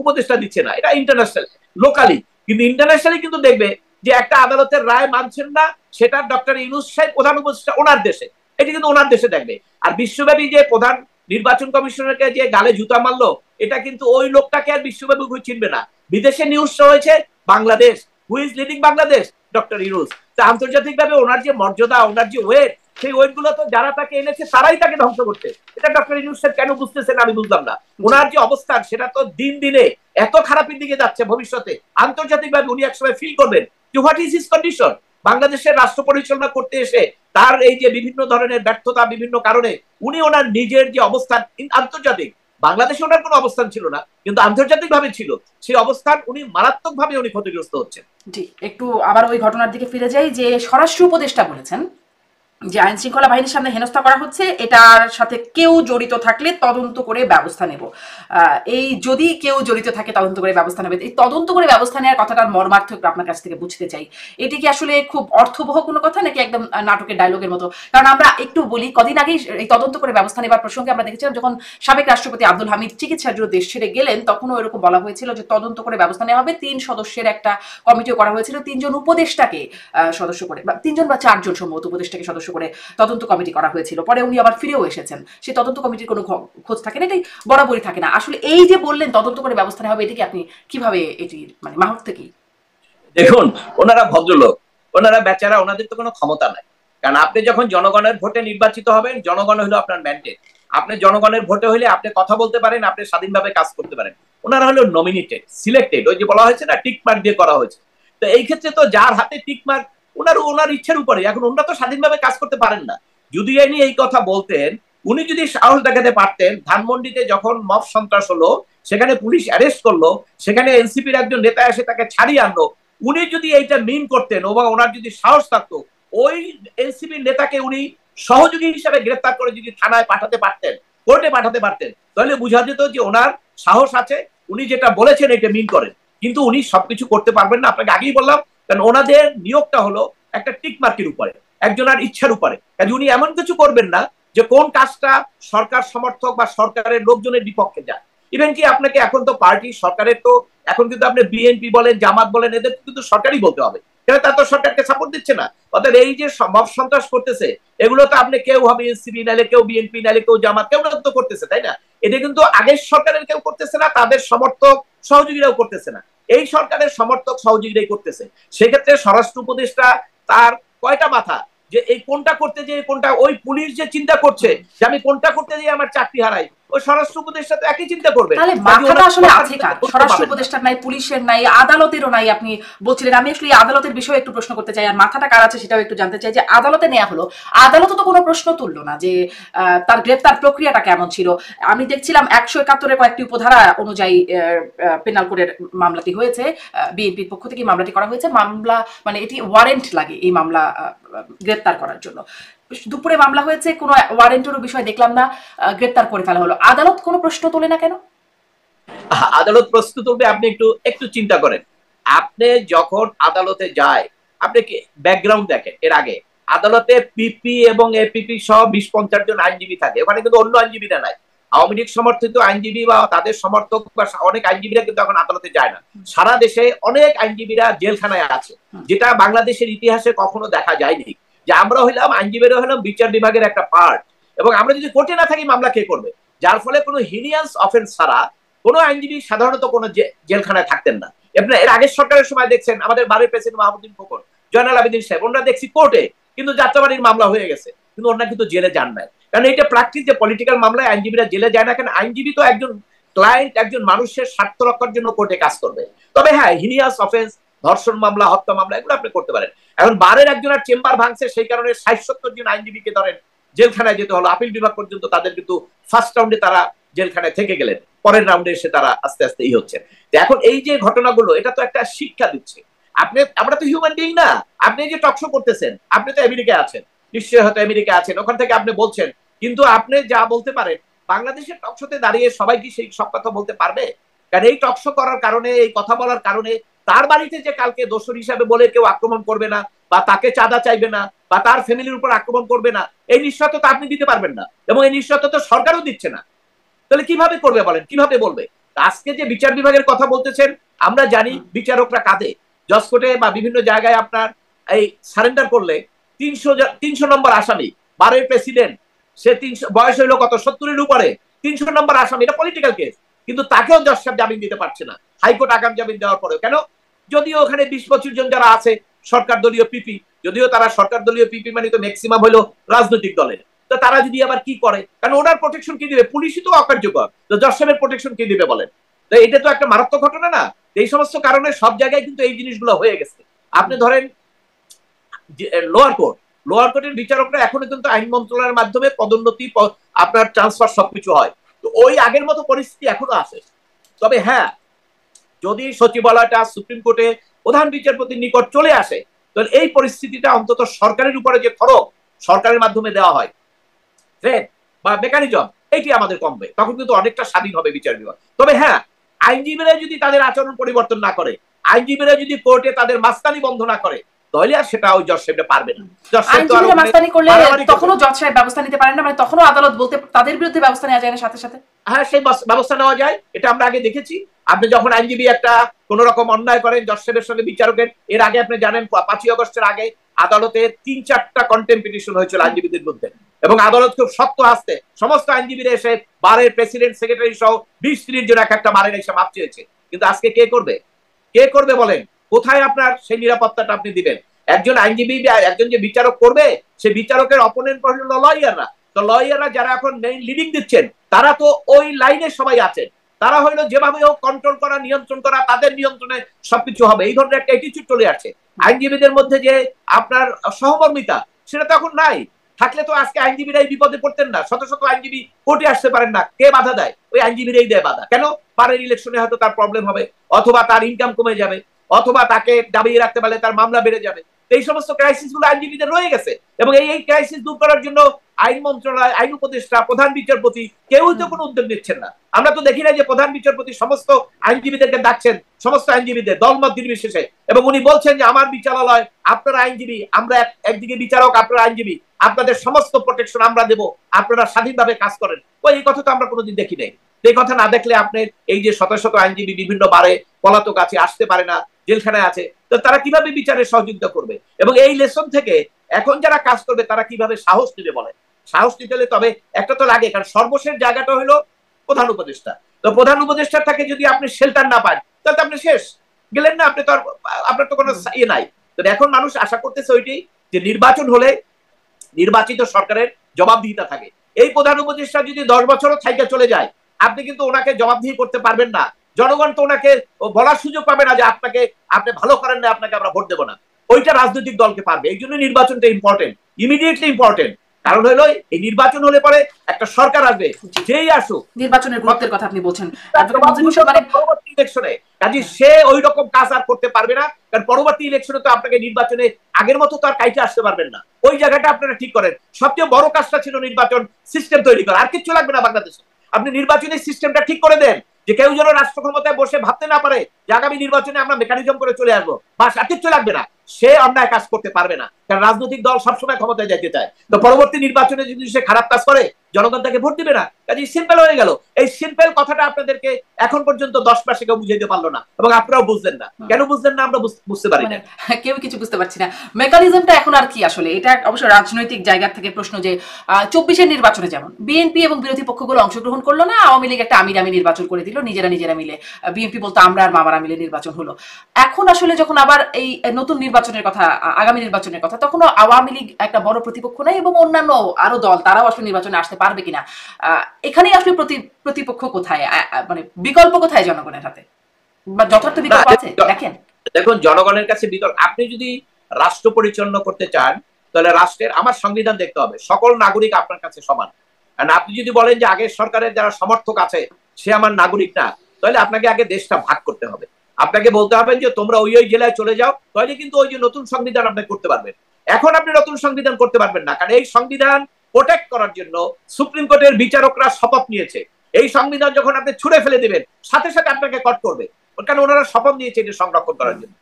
উপদেষ্টা দিচ্ছে না, এটা ইন্টারন্যাশনাল। লোকালি কিন্তু ইন্টারন্যাশনালি কিন্তু দেখবে যে একটা আদালতের রায় মানছেন না, সেটা ডক্টর ইউনূস সাহেব প্রধান উপদেষ্টা ওনার দেশে, এটি কিন্তু ওনার দেশে দেখবে। আর বিশ্বব্যাপী যে প্রধান নির্বাচন কমিশনারকে যে গালে জুতা মারলো, এটা কিন্তু ওই লোকটাকে আর বিশ্বব্যাপী চিনবে না। বিদেশে নিউজ হয়েছে Bangladesh, who is leading Bangladesh, doctor Yunus. তা আন্তর্জাতিকভাবে ওনার যে মর্যাদা, ওনার যে ওয়েট, সেই ওয়েট গুলো তো যারা তাকে এনেছে তারাই তাকে ধ্বংস করছে। এটা ডক্টর ইউনূস সাহেব কেন বুঝতেছেন আমি বুঝলাম না। ওনার যে অবস্থান সেটা তো দিন দিনে এত খারাপের দিকে যাচ্ছে, ভবিষ্যতে আন্তর্জাতিকভাবে উনি একসময় ফিল করবেন যে হোয়াট ইজ হিজ কন্ডিশন। বাংলাদেশের রাষ্ট্র পরিচালনা করতে এসে তার এই যে বিভিন্ন ধরনের ব্যর্থতা, বিভিন্ন কারণে উনি ওনার নিজের যে অবস্থান আন্তর্জাতিক, বাংলাদেশে ওনার কোনো অবস্থান ছিল না কিন্তু আন্তর্জাতিক ভাবে ছিল, সেই অবস্থান উনি মারাত্মক ভাবে উনি ক্ষতিগ্রস্ত হচ্ছেন। জি, একটু আবার ওই ঘটনার দিকে ফিরে যাই যে স্বরাষ্ট্র উপদেষ্টা বলেছেন যে আইন শৃঙ্খলা বাহিনীর সামনে হেনস্থা করা হচ্ছে, এটার সাথে কেউ জড়িত থাকলে তদন্ত করে ব্যবস্থা নেব। এই যদি কেউ জড়িত থাকে তদন্ত করে ব্যবস্থা নেবে, এই তদন্ত করে ব্যবস্থা নেওয়ার কথাটার মর্মার্থ একটু আপনার কাছ থেকে বুঝতে চাই। এটি কি আসলে খুব অর্থবহ কোনো কথা নাকি একদম নাটকের ডায়লগের মতো? কারণ আমরা একটু বলি, কদিন আগেই এই তদন্ত করে ব্যবস্থা নেবার প্রসঙ্গে আমরা দেখেছিলাম যখন সাবেক রাষ্ট্রপতি আব্দুল হামিদ চিকিৎসার জন্য দেশ ছেড়ে গেলেন, তখনও এরকম বলা হয়েছিল যে তদন্ত করে ব্যবস্থা নেওয়া হবে। 3 সদস্যের একটা কমিটিও করা হয়েছিল, 3 জন উপদেষ্টাকে সদস্য করে, 3 জন বা 4 জন সম্ভবত উপদেষ্টাকে সদস্য করে তদন্ত কমিটি করা হয়েছিল। পরে উনি আবার ফিরেও এসেছেন, সেই তদন্ত কমিটির কোনো খোঁজ থাকে না, এটাই বরাবরই থাকে না। আসলে এই যে বললেন তদন্ত করে ব্যবস্থা নেওয়া হবে, এটাকে আপনি কিভাবে এটি মানে মাহত কি? দেখুন, ওনারা ভদ্রলোক, ওনারা বেচারা, ওনাদের তো কোনো ক্ষমতা নাই। কারণ আপনি যখন জনগণের ভোটে নির্বাচিত হবেন, জনগণ হলো আপনার ম্যান্ডেট, আপনি জনগণের ভোটে হলে আপনি কথা বলতে পারেন, আপনি স্বাধীনভাবে কাজ করতে পারেন। ওনারা হলো নমিনেটেড, সিলেক্টেড, ওই যে বলা হয়েছে না টিক মার্ক দিয়ে করা হয়েছে। তো এই ক্ষেত্রে তো যার হাতে টিক মার্ক ওনার ইচ্ছের উপরে, এখন ওনারা তো স্বাধীনভাবে কাজ করতে পারেন না। যদি এই কথা বলতেন, উনি যদি সাহস দেখাতে পারতেন, ধানমন্ডিতে যখন মব সন্ত্রাস হলো সেখানে পুলিশ অ্যারেস্ট করলো, সেখানে এনসিপির একজন নেতা এসে তাকে ছাড়িয়ে আনলো, উনি যদি এইটা মিন করতেন বা ওনার যদি সাহস থাকতো, ওই এনসিপির নেতাকে উনি সহযোগী হিসাবে গ্রেফতার করে যদি থানায় পাঠাতে পারতেন, কোর্টে পাঠাতে পারতেন, তাহলে বোঝা যেত যে ওনার সাহস আছে, উনি যেটা বলেছেন এটা মিন করেন। কিন্তু উনি সবকিছু করতে পারবেন না, আপনাকে আগেই বললাম, কারণ ওনাদের নিয়োগটা হলো একটা টিক মার্কের উপরে, একজনের ইচ্ছার উপরে। কাজে উনি এমন কিছু করবেন না যে কোন কাজটা সরকার সমর্থক বা সরকারের লোকজনের বিপক্ষে যায়। ইভেন কি আপনাকে এখন তো পার্টি সরকারের তো এখন কিন্তু আপনি বিএনপি বলেন, জামাত বলেন, এদের কিন্তু সরকারই বলতে হবে, কেন তারা তো সরকারকে সাপোর্ট দিচ্ছে না। অর্থাৎ এই যে মব সন্ত্রাস করতেছে, এগুলো তো আপনি কেউ হবে এনসিপি, নাহলে কেউ বিএনপি, নাহলে কেউ জামাত, কেউ তো করতেছে, তাই না? এটা কিন্তু আগের সরকারের কেউ করতেছে না, তাদের সমর্থক সহযোগীরাও করতেছে না, এই সরকারের সমর্থক সহযোগীরাই করতেছে। সেক্ষেত্রে স্বরাষ্ট্র উপদেষ্টা তার কয়টা মাথা, যে এই কোনটা করতে যে কোনটা, ওই পুলিশ যে চিন্তা করছে যে আমি কোনটা করতে যে আমার চাকরি হারাই, ওই স্বরাষ্ট্র উপদেষ্টা তো একই চিন্তা করবে। তাহলে মাথাটা আসলে আছে কার? স্বরাষ্ট্র উপদেষ্টার নাই, পুলিশের নাই, আদালতেরও নাই আপনি বলছিলেন। আমি আসলে আদালতের বিষয়ে একটু প্রশ্ন করতে চাই, আর মাথাটা কার আছে সেটাও একটু জানতে চাই। যে আদালতে নেওয়া হলো, আদালত তো কোনো প্রশ্ন তুললো না যে তার গ্রেফতার প্রক্রিয়াটা কেমন ছিল। আমি দেখছিলাম 171-এর কয়েকটি উপধারা অনুযায়ী পেনাল কোডের মামলাটি হয়েছে, বিএনপির পক্ষ থেকে মামলাটি করা হয়েছে। মামলা মানে এটি ওয়ারেন্ট লাগে এই মামলা গ্রেফতার করার জন্য। দুপুরে মামলা হয়েছে, কোনো ওয়ারেন্টেরও বিষয় দেখলাম না, গ্রেফতার করে ফেলা হলো। আদালত কোনো প্রশ্ন তোলে না কেন? আদালত প্রশ্ন তুলবে, আপনি একটু একটু চিন্তা করেন। আপনি যখন আদালতে যায়, আপনি কি ব্যাকগ্রাউন্ড দেখেন, এর আগে আদালতে পিপি এবং এপিপি সহ 20-50 জন আইনজীবী থাকে, ওখানে কিন্তু অন্য আইনজীবীরা নাই। আওয়ামী লীগ সমর্থিত আইনজীবী বা তাদের সমর্থক বা অনেক আইনজীবীরা কিন্তু এখন আদালতে যায় না। সারা দেশে অনেক আইনজীবীরা জেলখানায় আছে, যেটা বাংলাদেশের ইতিহাসে কখনো দেখা যায়নি। যে আমরা হইলাম আইনজীবীরা হলাম বিচার বিভাগের একটা পার্ট, এবং আমরা যদি কোর্টে না থাকি মামলা কে করবে? যার ফলে কোনো হিনিয়াস অফেন্স ছাড়া কোনো আইনজীবী সাধারণত কোনো জেলখানায় থাকতেন না। আপনার এর আগের সরকারের সময় দেখছেন আমাদের বারের প্রেসিডেন্ট মাহমুদুল খোকন, জয়নাল আবেদিন সাহেব, ওনারা দেখছি কোর্টে, কিন্তু যাত্রাবাড়ির মামলা হয়ে গেছে, কিন্তু ওনারা কিন্তু জেলে যান নাই। কারণ এটা প্র্যাকটিস যে পলিটিক্যাল মামলায় আইনজীবীরা জেলে যায় না, কারণ আইনজীবী তো একজন ক্লায়েন্ট, একজন মানুষের স্বার্থ রক্ষার জন্য কোর্টে কাজ করবে। তবে হ্যাঁ, হিনিয়াস অফেন্স, ধর্ষণ মামলা, হত্যা মামলা, এগুলো আপনি করতে পারেন। এখন বারের একজনের চেম্বার ভাঙছে, সেই কারণে 60-70 জন আইনজীবীকে ধরেন জেলখানায় যেতে হলো, আপিল বিভাগ পর্যন্ত তাদের কিন্তু ফার্স্ট রাউন্ডে তারা জেলখানায় থেকে গেলেন, পরের রাউন্ডে এসে তারা আস্তে আস্তে হচ্ছে। এখন এই যে ঘটনাগুলো, এটা তো একটা শিক্ষা দিচ্ছে। আমরা তো হিউম্যান বিং না। আপনি যে টকশো করতেছেন, আপনি তো আমেরিকায় আছেন, নিশ্চয়ই হয়তো আমেরিকায় আছেন, ওখান থেকে আপনি বলছেন, কিন্তু আপনি যা বলতে পারেন বাংলাদেশের টকশোতে দাঁড়িয়ে সবাই কি সেই সব কথা বলতে পারবে? কারণ এই টকশো করার কারণে, এই কথা বলার কারণে তার বাড়িতে যে কালকে দোষর হিসাবে বলে কেউ আক্রমণ করবে না, বা তাকে চাঁদা চাইবে না, বা তার ফ্যামিলির উপর আক্রমণ করবে না, এই নিশ্চয়তা তো আপনি দিতে পারবেন না, এবং এই নিশ্চয়তা তো সরকারও দিচ্ছে না। তাহলে কিভাবে করবে বলেন, কিভাবে বলবে? আজকে যে বিচার বিভাগের কথা বলতেছেন, আমরা জানি বিচারকরা কাঁদে, জজ কোর্টে বা বিভিন্ন জায়গায় আপনার এই সারেন্ডার করলে 300 নম্বর আসামি, বারের প্রেসিডেন্ট, সে 300 বয়স হইলো কত, 70-এর উপরে, 300 নম্বর আসামি, এটা পলিটিক্যাল কেস, কিন্তু তাকেও জজ সাহেব জামিন দিতে পারছে না, হাইকোর্ট আগাম জামিন দেওয়ার পরেও। কেন? যদিও ওখানে 20-25 জন যারা আছে সরকার দলীয় পিপি, যদিও তারা সরকার দলীয় পিপি মানে তো ম্যাক্সিমাম হলো রাজনৈতিক দলের, তো তারা যদি আবার কি করে, কারণ ওনার প্রোটেকশন কি দিবে? পুলিশই তো অকার্যকর, তো জজ সাহেবের প্রোটেকশন কি দিবে বলেন? তো এটা তো একটা মারাত্মক ঘটনা না? এই সমস্ত কারণে সব জায়গায় কিন্তু এই জিনিসগুলো হয়ে গেছে। আপনি ধরেন লোয়ার কোর্টের বিচারকরা এখনো কিন্তু আইন মন্ত্রণালয়ের মাধ্যমে পদোন্নতি, আপনার ট্রান্সফার সবকিছু হয়, তো ওই আগের মতো পরিস্থিতি এখনো আছে। তবে হ্যাঁ, যদি সচিবালয়টা সুপ্রিম কোর্টে প্রধান বিচারপতির নিকট চলে আসে, তাহলে এই পরিস্থিতিটা অন্তত সরকারের উপরে যে খরচ সরকারের মাধ্যমে দেওয়া হয় বা মেকানিজম, এইটি আমাদের কমবে, তখন কিন্তু অনেকটা স্বাধীন হবে বিচার বিভাগ। তবে হ্যাঁ, আইনজীবীরা যদি তাদের আচরণ পরিবর্তন না করে, আইনজীবীরা যদি কোর্টে তাদের মাস্তানি বন্ধ না করে, তাহলে আর সেটা ওই জজ সাহেবটা পারবে না। আইনজীবীরা মাস্তানি করলে তখনও জজ সাহেব ব্যবস্থা নিতে পারেন না, মানে তখনও আদালত বলতে তাদের বিরুদ্ধে ব্যবস্থা নেওয়া যায় না সাথে সাথে? হ্যাঁ, সেই ব্যবস্থা নেওয়া যায়, এটা আমরা আগে দেখেছি। আপনি যখন আইনজীবী একটা কোন রকম অন্যায় করেন জজ সাহেবের সঙ্গে বিচারকের, এর আগে আপনি জানেন 5ই আগস্টের আগে আদালতে 3-4টা কন্টেম্প পিটিশন হয়েছিল আইনজীবীদের বিরুদ্ধে, এবং আদালত খুব শক্ত হাসতে সমস্ত আইনজীবীরা এসে বারের প্রেসিডেন্ট, সেক্রেটারি সহ 20-30 জন একটা বারের এসে মাপ চেয়েছে। কিন্তু আজকে কে করবে? কে করবে বলেন? কোথায় আপনার সেই নিরাপত্তাটা আপনি দিবেন? একজন আইনজীবী, একজন যে বিচারক করবে, সে বিচারকের অপোনেন্ট হলো লয়াররা। তো লয়াররা যারা এখন লিডিং দিচ্ছেন, তারা তো ওই লাইনে সবাই আছেন, তারা হইলো যেভাবে হোক কন্ট্রোল করা, নিয়ন্ত্রণ করা, তাদের নিয়ন্ত্রণে সবকিছু হবে, এই ধরনের একটা অ্যাটিটিউড চলে আসছে। আইনজীবীদের মধ্যে যে আপনার সহমর্মিতা, সেটা তো এখন নাই। থাকলে তো আজকে আইনজীবীরাই বিপদে পড়তেন না, শত শত আইনজীবী কোর্টে আসতে পারেন না। কে বাধা দেয়? ওই আইনজীবীরাই দেয় বাধা। কেন? পারের ইলেকশনে হয়তো তার প্রবলেম হবে, অথবা তার ইনকাম কমে যাবে, অথবা তাকে দাবিয়ে রাখতে পারলে তার মামলা বেড়ে যাবে। এই সমস্ত ক্রাইসিস গুলো আইনজীবীদের রয়ে গেছে, এবং এই ক্রাইসিস দূর করার জন্য আইন মন্ত্রণালয়, আইন উপদেষ্টা, প্রধান বিচারপতি কেউই তো কোনো উদ্যোগ নিচ্ছেন না। আমরা তো দেখি না যে প্রধান বিচারপতি সমস্ত আইনজীবীদেরকে ডাকছেন, সমস্ত আইনজীবীদের দলমত নির্বিশেষে, এবং উনি বলছেন যে আমার বিচারালয়, আপনারা আইনজীবী, আমরা একদিকে বিচারক, আপনারা আইনজীবী, আপনাদের সমস্ত প্রোটেকশন আমরা দেব, আপনারা স্বাধীনভাবে কাজ করেন। এই কথা তো আমরা কোনোদিন দেখি নাই। এই কথা না দেখলে আপনার এই যে শত শত আইনজীবী বিভিন্ন বারে পলাতক আছে, আসতে পারে না, জেলখানায় আছে, তো তারা কিভাবে বিচারে সহযোগিতা করবে? এবং এই লেসন থেকে এখন যারা কাজ করবে তারা কিভাবে সাহস নেবে বলে? সাহস নিতে হলে তবে একটা তো লাগে, কারণ সর্বশেষ জায়গাটা হলো প্রধান উপদেষ্টা। তো প্রধান উপদেষ্টার থেকে যদি আপনি শেল্টার না পান, তাহলে আপনি শেষ, গেলেন না, আপনি তো আপনার তো কোনো ইয়ে নাই। তো এখন মানুষ আশা করতেছে ওইটাই, যে নির্বাচন হলে নির্বাচিত সরকারের জবাবদিহিতা থাকে। এই প্রধান উপদেষ্টা যদি 10 বছরও থাইকে চলে যায়, আপনি কিন্তু ওনাকে জবাবদিহি করতে পারবেন না। জনগণ তো ওনাকে বলার সুযোগ পাবে না যে আপনি ভালো করেন না, আপনাকে আমরা ভোট দেবো না। ওইটা রাজনৈতিক দলকে পারবে। এই জন্য নির্বাচনটা ইম্পর্টেন্ট, ইমিডিয়েটলি ইম্পর্টেন্ট। কারণ হলো এই নির্বাচন হলে পরে একটা সরকার আসবে, যেই আসুক, নির্বাচনের গুরুত্বের কথা আপনি বলছেন, পরবর্তী ইলেকশনে কাজে সে ওই রকম কাজ আর করতে পারবে না। কারণ পরবর্তী ইলেকশনে তো আপনাকে নির্বাচনে আগের মতো তো আর কাইতে আসতে পারবেন না। ওই জায়গাটা আপনারা ঠিক করেন। সবচেয়ে বড় কাজটা ছিল নির্বাচন সিস্টেম তৈরি করা, আর কিছু লাগবে না বাংলাদেশে। আপনি নির্বাচনী সিস্টেমটা ঠিক করে দেন, যে কেউ যেন রাষ্ট্র ক্ষমতায় বসে ভাবতে না পারে যে আগামী নির্বাচনে আমরা মেকানিজম করে চলে আসবো, বাস, আর কিচ্ছু লাগবে না। সে অন্যায় কাজ করতে পারবে না, কারণ রাজনৈতিক দল সবসময় ক্ষমতায় যেতে চায়। তো পরবর্তী নির্বাচনে যদি সে খারাপ কাজ করে, জনগণ তাকে ভোট দিবে না। কাজে সিম্পল হয়ে গেল। এই সিম্পল কথাটা আপনাদেরকে এখন পর্যন্ত 10 মাসে কেউ বুঝাইতে পারলো না, এবং আপনারাও বুঝলেন না। কেন বুঝলেন না? আমরা বুঝতে পারি না, কেউ কিছু বুঝতে পারছি না। মেকানিজমটা এখন আর কি আসলে, এটা অবশ্য রাজনৈতিক জায়গা থেকে প্রশ্ন, যে 24-এর নির্বাচনে যেমন বিএনপি এবং বিরোধী পক্ষগুলো অংশগ্রহণ করলো না, আওয়ামী লীগ একটা আমির নির্বাচন করে দিল নিজেরা মিলে। বিএনপি বলতো আমরা আর মামারা মিলে নির্বাচন হলো। এখন আসলে যখন আবার এই নতুন নির্বাচনের কথা, আগামী নির্বাচনের কথা, তখনও আওয়ামী লীগ একটা বড় প্রতিপক্ষ নাই, এবং অন্যান্য আরো দল তারাও আসলে নির্বাচনে আসতে পারবে কিনা, এখানেই আসলে প্রতিপক্ষ কোথায়, মানে বিকল্প কোথায় জনগণের হাতে, বা যথার্থ বিকল্প আছে? দেখুন, জনগণের কাছে বিকল্প, আপনি যদি রাষ্ট্র পরিচালনা করতে চান, তাহলে রাষ্ট্রের, আমার সংবিধান দেখতে হবে, সকল নাগরিক আপনার কাছে সমান। আর আপনি যদি বলেন যে আগের সরকারের যারা সমর্থক আছে সে আমার নাগরিক না, তাহলে আপনাকে আগে দেশটা ভাগ করতে হবে। আপনাকে বলতে হবে যে তোমরা ওই জেলায় চলে যাও, তাহলে কিন্তু ওই যে নতুন সংবিধান আপনি করতে পারবেন। এখন আপনি নতুন সংবিধান করতে পারবেন না, কারণ এই সংবিধান প্রোটেক্ট করার জন্য সুপ্রিম কোর্টের বিচারকরা শপথ নিয়েছে। এই সংবিধান যখন আপনি ছুঁড়ে ফেলে দিবেন, সাথে সাথে আপনাকে কট করবে, কারণ ওনারা শপথ নিয়েছে এটা সংরক্ষণ করার জন্য।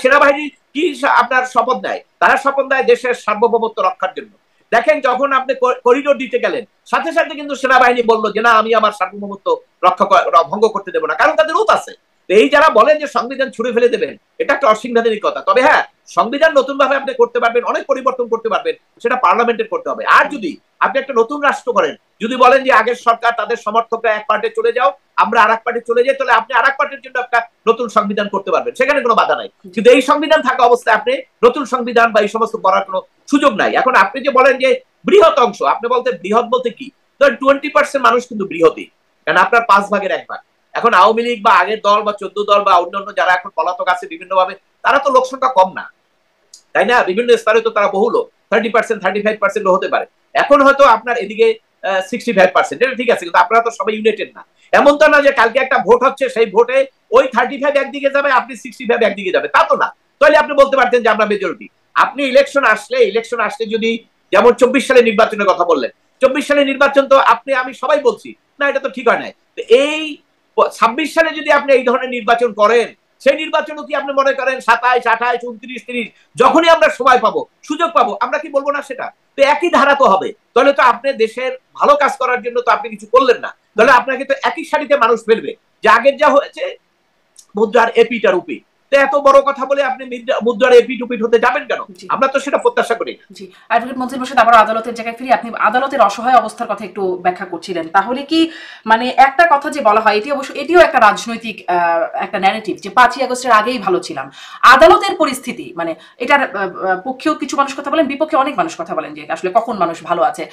সেনাবাহিনী কি আপনার শপথ নেয়? তারা শপথ নেয় দেশের সার্বভৌমত্ব রক্ষার জন্য। দেখেন, যখন আপনি করিডোর দিতে গেলেন, সাথে সাথে কিন্তু সেনাবাহিনী বললো যে না, আমি আমার সার্বভৌমত্ব ভঙ্গ করতে দেবো না, কারণ তাদের ওত আছে। এই যারা বলেন যে সংবিধান ছুড়ে ফেলে দেবেন, এটা একটা অসাংবিধানিক কথা। তবে হ্যাঁ, সংবিধান নতুন ভাবে আপনি করতে পারবেন, অনেক পরিবর্তন করতে পারবেন, সেটা পার্লামেন্টের করতে হবে। আর যদি আপনি একটা নতুন রাষ্ট্র করেন, যদি বলেন যে আগের সরকার তাদের সমর্থকরা এক পার্টে চলে যাও, আমরা আর এক পার্টে চলে যাই, তাহলে আপনি আর এক পার্টির জন্য একটা নতুন সংবিধান করতে পারবেন, সেখানে কোনো বাধা নাই। কিন্তু এই সংবিধান থাকা অবস্থায় আপনি নতুন সংবিধান বা এই সমস্ত করার কোনো সুযোগ নাই। এখন আপনি যে বলেন যে বৃহৎ অংশ, আপনি বলতে বৃহৎ বলতে কি? ধরেন 20% মানুষ কিন্তু বৃহৎই, কারণ আপনার 5 ভাগের 1 ভাগ। এখন আওয়ামী লীগ বা আগের দল বা 14 দল বা অন্যান্য যারা এখন পলাতক আছে বিভিন্ন ভাবে, তারা তো লোক সংখ্যা কম না, তাই না? বিভিন্ন স্তরে তো তারা বহু লোক, 30%, 35% হতে পারে। এখন হয়তো আপনার এদিকে 65%, এটা ঠিক আছে, কিন্তু আপনারা তো সবাই ইউনাইটেড না। এমন তো না যে কালকে একটা ভোট হচ্ছে, সেই ভোটে ওই 35 একদিকে যাবে, আপনি 65 একদিকে যাবে, তা তো না। তাহলে আপনি বলতে পারতেন যে আমরা মেজরিটি। আপনি ইলেকশন আসলে যদি, যেমন 24 সালে নির্বাচনের কথা বললেন, 24 সালে নির্বাচন তো আমি সবাই বলছি না, এটা তো ঠিক হয় নাই। এই 26 সালে যদি আপনি এই ধরনের নির্বাচন করেন, সেই নির্বাচনও কি আপনি মনে করেন 27, 28, 29, 30 যখনই আমরা সময় পাবো, সুযোগ পাবো, আমরা কি বলবো না সেটা? তো একই ধারা তো হবে। তাহলে তো আপনি দেশের ভালো কাজ করার জন্য তো আপনি কিছু করলেন না। তাহলে আপনাকে তো একই সারিতে মানুষ ফেলবে, যে আগের যা হয়েছে মুদ্রার এপিটার উপি। এত বড় কথা বলে আপনি মুদ্রার এপিট উপিট হতে যাবেন কেন? আমরা তো সেটা প্রত্যাশা করি। জি, অ্যাডভোকেট মনসুর মোর্শেদ, আবার আদালতের জায়গায় ফিরি। আপনি আদালতের অসহায় অবস্থার কথা একটু ব্যাখ্যা করছিলেন। তাহলে কি মানে একটা কথা যে বলা হয়, এটিও একটা রাজনৈতিক একটা ন্যারেটিভ, যে 5ই আগস্টের আগেই ভালো ছিলাম। আদালতের পরিস্থিতি, মানে এটার পক্ষেও কিছু মানুষ কথা বলেন, বিপক্ষে অনেক মানুষ কথা বলেন, যে আসলে কখন মানুষ ভালো আছে।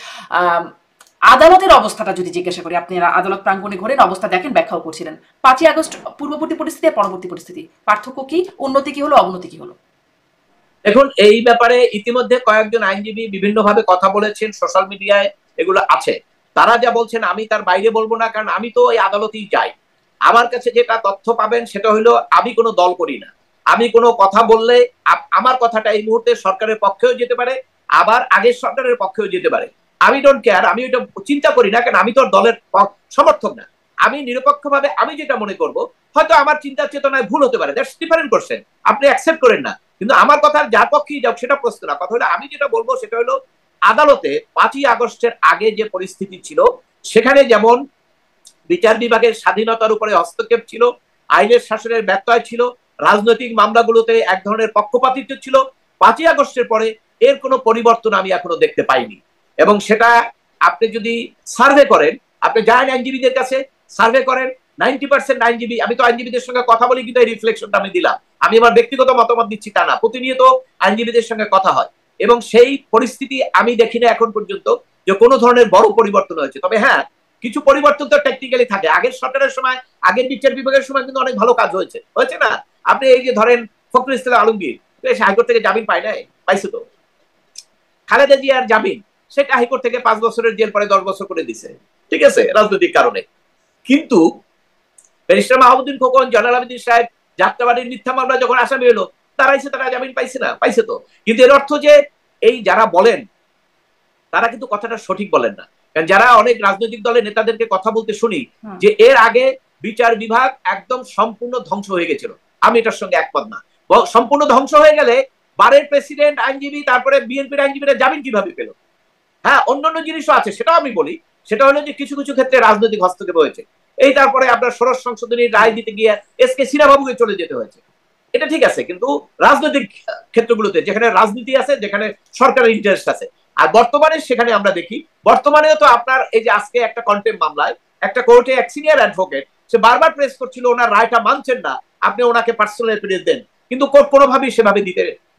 আদালতের অবস্থাটা যদি জিজ্ঞাসা করি, আপনি আদালত প্রাঙ্গণে ঘোরেন, অবস্থা দেখেন, ব্যাখ্যাও করছিলেন। 5ই আগস্ট পূর্ববর্তী পরিস্থিতি আর পরবর্তী পরিস্থিতি পার্থক্য কি? উন্নতি কি হলো, অবনতি কি হলো? এখন এই ব্যাপারে ইতিমধ্যে কয়েকজন আইনজীবী বিভিন্নভাবে কথা বলেছেন, সোশ্যাল মিডিয়ায় এগুলো আছে। তারা যা বলছেন আমি তার বাইরে বলবো না, কারণ আমি তো এই আদালতেই যাই। আমার কাছে যেটা তথ্য পাবেন সেটা হলো আমি কোনো দল করি না। আমি কোনো কথা বললে আমার কথাটা এই মুহূর্তে সরকারের পক্ষেও যেতে পারে, আবার আগের সরকারের পক্ষেও যেতে পারে। আমি ডোন্ট কেয়ার, আমি ওইটা চিন্তা করি না, কারণ আমি তো দলের সমর্থক না। আমি নিরপেক্ষভাবে আমি যেটা মনে করব, হয়তো আমার চিন্তা চেতনায় ভুল হতে পারে, দ্যাটস ডিফারেন্ট কোশ্চেন, আপনি অ্যাকসেপ্ট করেন না, কিন্তু আমার কথা যার পক্ষেই যাক সেটা প্রশ্ন না। কথা হলো আমি যেটা বলবো সেটা হলো আদালতে 5ই আগস্টের আগে যে পরিস্থিতি ছিল, সেখানে যেমন বিচার বিভাগের স্বাধীনতার উপরে হস্তক্ষেপ ছিল, আইনের শাসনের ব্যত্যয় ছিল, রাজনৈতিক মামলাগুলোতে এক ধরনের পক্ষপাতিত্ব ছিল। 5ই আগস্টের পরে এর কোনো পরিবর্তন আমি এখনো দেখতে পাইনি। এবং সেটা আপনি যদি সার্ভে করেন, আপনি যান আইনজীবীদের কাছে সার্ভে করেন, 90% আইনজীবী, আমি তো আইনজীবীদের সঙ্গে কথা বলি কিন্তু এই রিফ্লেকশনটা আমি দিলাম, আমি আমার ব্যক্তিগত মতামত দিচ্ছি তা না, প্রতিনিয়ত আইনজীবীদের সঙ্গে কথা হয়, এবং সেই পরিস্থিতি আমি দেখি না এখন পর্যন্ত যে কোনো ধরনের বড় পরিবর্তন হয়েছে। তবে হ্যাঁ, কিছু পরিবর্তন তো টেকনিক্যালি থাকে। আগের সরকারের সময়, আগের বিচার বিভাগের সময় কিন্তু অনেক ভালো কাজ হয়েছে, হয়েছে না? আপনি এই যে ধরেন ফখরুল ইসলাম আলমগীর, সে হাইকোর্ট থেকে জামিন পায় নাই, পাইছে তো। খালেদা জিয়ার জামিন, সেটা হাইকোর্ট থেকে 5 বছরের জেল পরে 10 বছর করে দিছে, ঠিক আছে, রাজনৈতিক কারণে। কিন্তু ব্যারিস্টার মাহমুদুল খোকন, জয়নাল আবেদীন সাহেব, যাত্রাবাড়ির মিথ্যা মামলা যখন আসামি হলো, তারা জামিন পাইছে না? পাইছে তো। কিন্তু এর অর্থ যে এই যারা বলেন তারা কিন্তু কথাটা সঠিক বলেন না। কারণ যারা অনেক রাজনৈতিক দলের নেতাদেরকে কথা বলতে শুনি যে এর আগে বিচার বিভাগ একদম সম্পূর্ণ ধ্বংস হয়ে গেছিল, আমি এটার সঙ্গে একমত না। সম্পূর্ণ ধ্বংস হয়ে গেলে বারের প্রেসিডেন্ট, আইনজীবী, তারপরে বিএনপির আইনজীবীরা জামিন কিভাবে পেল? হ্যাঁ, অন্যান্য জিনিসও আছে, সেটাও আমি বলি। সেটা হলো যে কিছু কিছু ক্ষেত্রে রাজনৈতিক হস্তক্ষেপ হয়েছে। এই তারপরে আপনার ষোড়শ সংশোধনীর রায় দিতে গিয়ে এসকে সিনহাবাবুকে চলে যেতে হয়েছে, এটা ঠিক আছে। কিন্তু রাজনৈতিক ক্ষেত্রগুলোতে যেখানে রাজনীতি আছে, যেখানে সরকারের ইন্টারেস্ট আছে, আর বর্তমানে সেখানে আমরা দেখি, বর্তমানেও তো আপনার এই যে আজকে একটা কন্টেম্প মামলায় একটা কোর্টে এক সিনিয়র অ্যাডভোকেট, সে বারবার প্রেস করছিল ওনার রায়টা মানছেন না, আপনি ওনাকে পার্সোনাল এপিডেভিট দেন, কিন্তু কোর্ট কোনোভাবেই সেভাবে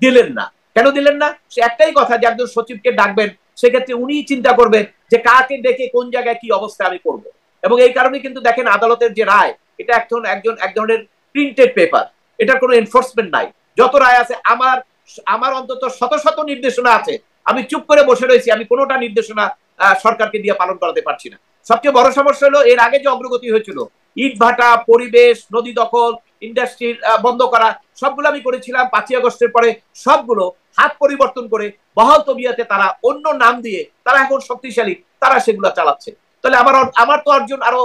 দিলেন না। কেন দিলেন না? সে একটাই কথা যে একজন সচিবকে ডাকবেন, সেক্ষেত্রে উনি চিন্তা করবেন যে কাকে ডেকে কোন জায়গায় কি অবস্থা আমি করব। এবং এই কারণে কিন্তু দেখেন আদালতের যে রায়, এটা এক ধরনের প্রিন্টেড পেপার, এটার কোনো এনফোর্সমেন্ট নাই। যত রায় আছে, আমার অন্তত শত শত নির্দেশনা আছে, আমি চুপ করে বসে রয়েছি, আমি কোনোটা নির্দেশনা সরকারকে দিয়ে পালন করাতে পারছি না। সবচেয়ে বড় সমস্যা হলো এর আগে যে অগ্রগতি হয়েছিল, ইট ভাটা, পরিবেশ, নদী দখল, ইন্ডাস্ট্রি বন্ধ করা, সবগুলো আমি করেছিলাম। 5ই আগস্টের পরে সবগুলো হাত পরিবর্তন করে বহাল তবিয়াতে তারা অন্য নাম দিয়ে তারা এখন শক্তিশালী, তারা সেগুলো চালাচ্ছে। তাহলে আমার তো অর্জন আরো,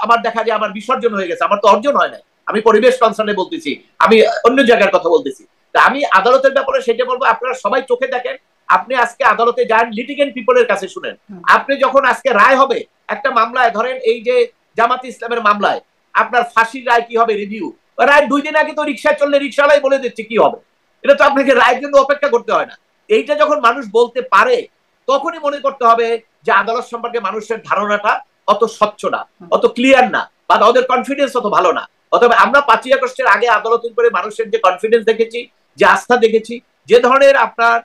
আমার দেখা যায় আমার বিসর্জন হয়ে গেছে, আমার তো অর্জন হয় না। আমি পরিবেশ কনসার্নে বলতেছি, আমি অন্য জায়গার কথা বলতেছি। আমি আদালতের ব্যাপারে সেটা বলবো, আপনারা সবাই চোখে দেখেন, আপনি আজকে আদালতে যান, লিটিগেন্ট পিপলের কাছে শুনেন। আপনি যখন আজকে রায় হবে একটা মামলায়, ধরেন এই যে জামাত ইসলামের মামলায় আপনার ফাঁসির রায় কি হবে, রিভিউ রায় 2 দিন আগে তো রিক্সায় চললে রিক্সাওয়ালাই বলে দিচ্ছে কি হবে। এটা তো আপনাকে রায়ের জন্য অপেক্ষা করতে হয় না। এইটা যখন মানুষ বলতে পারে, তখনই মনে করতে হবে যে আদালত সম্পর্কে মানুষের ধারণাটা অত স্বচ্ছ না, অত ক্লিয়ার না, বা ওদের কনফিডেন্স অত ভালো না। অথবা আমরা 5ই আগস্টের আগে আদালতের উপরে মানুষের যে কনফিডেন্স দেখেছি, যে আস্থা দেখেছি, যে ধরনের আপনার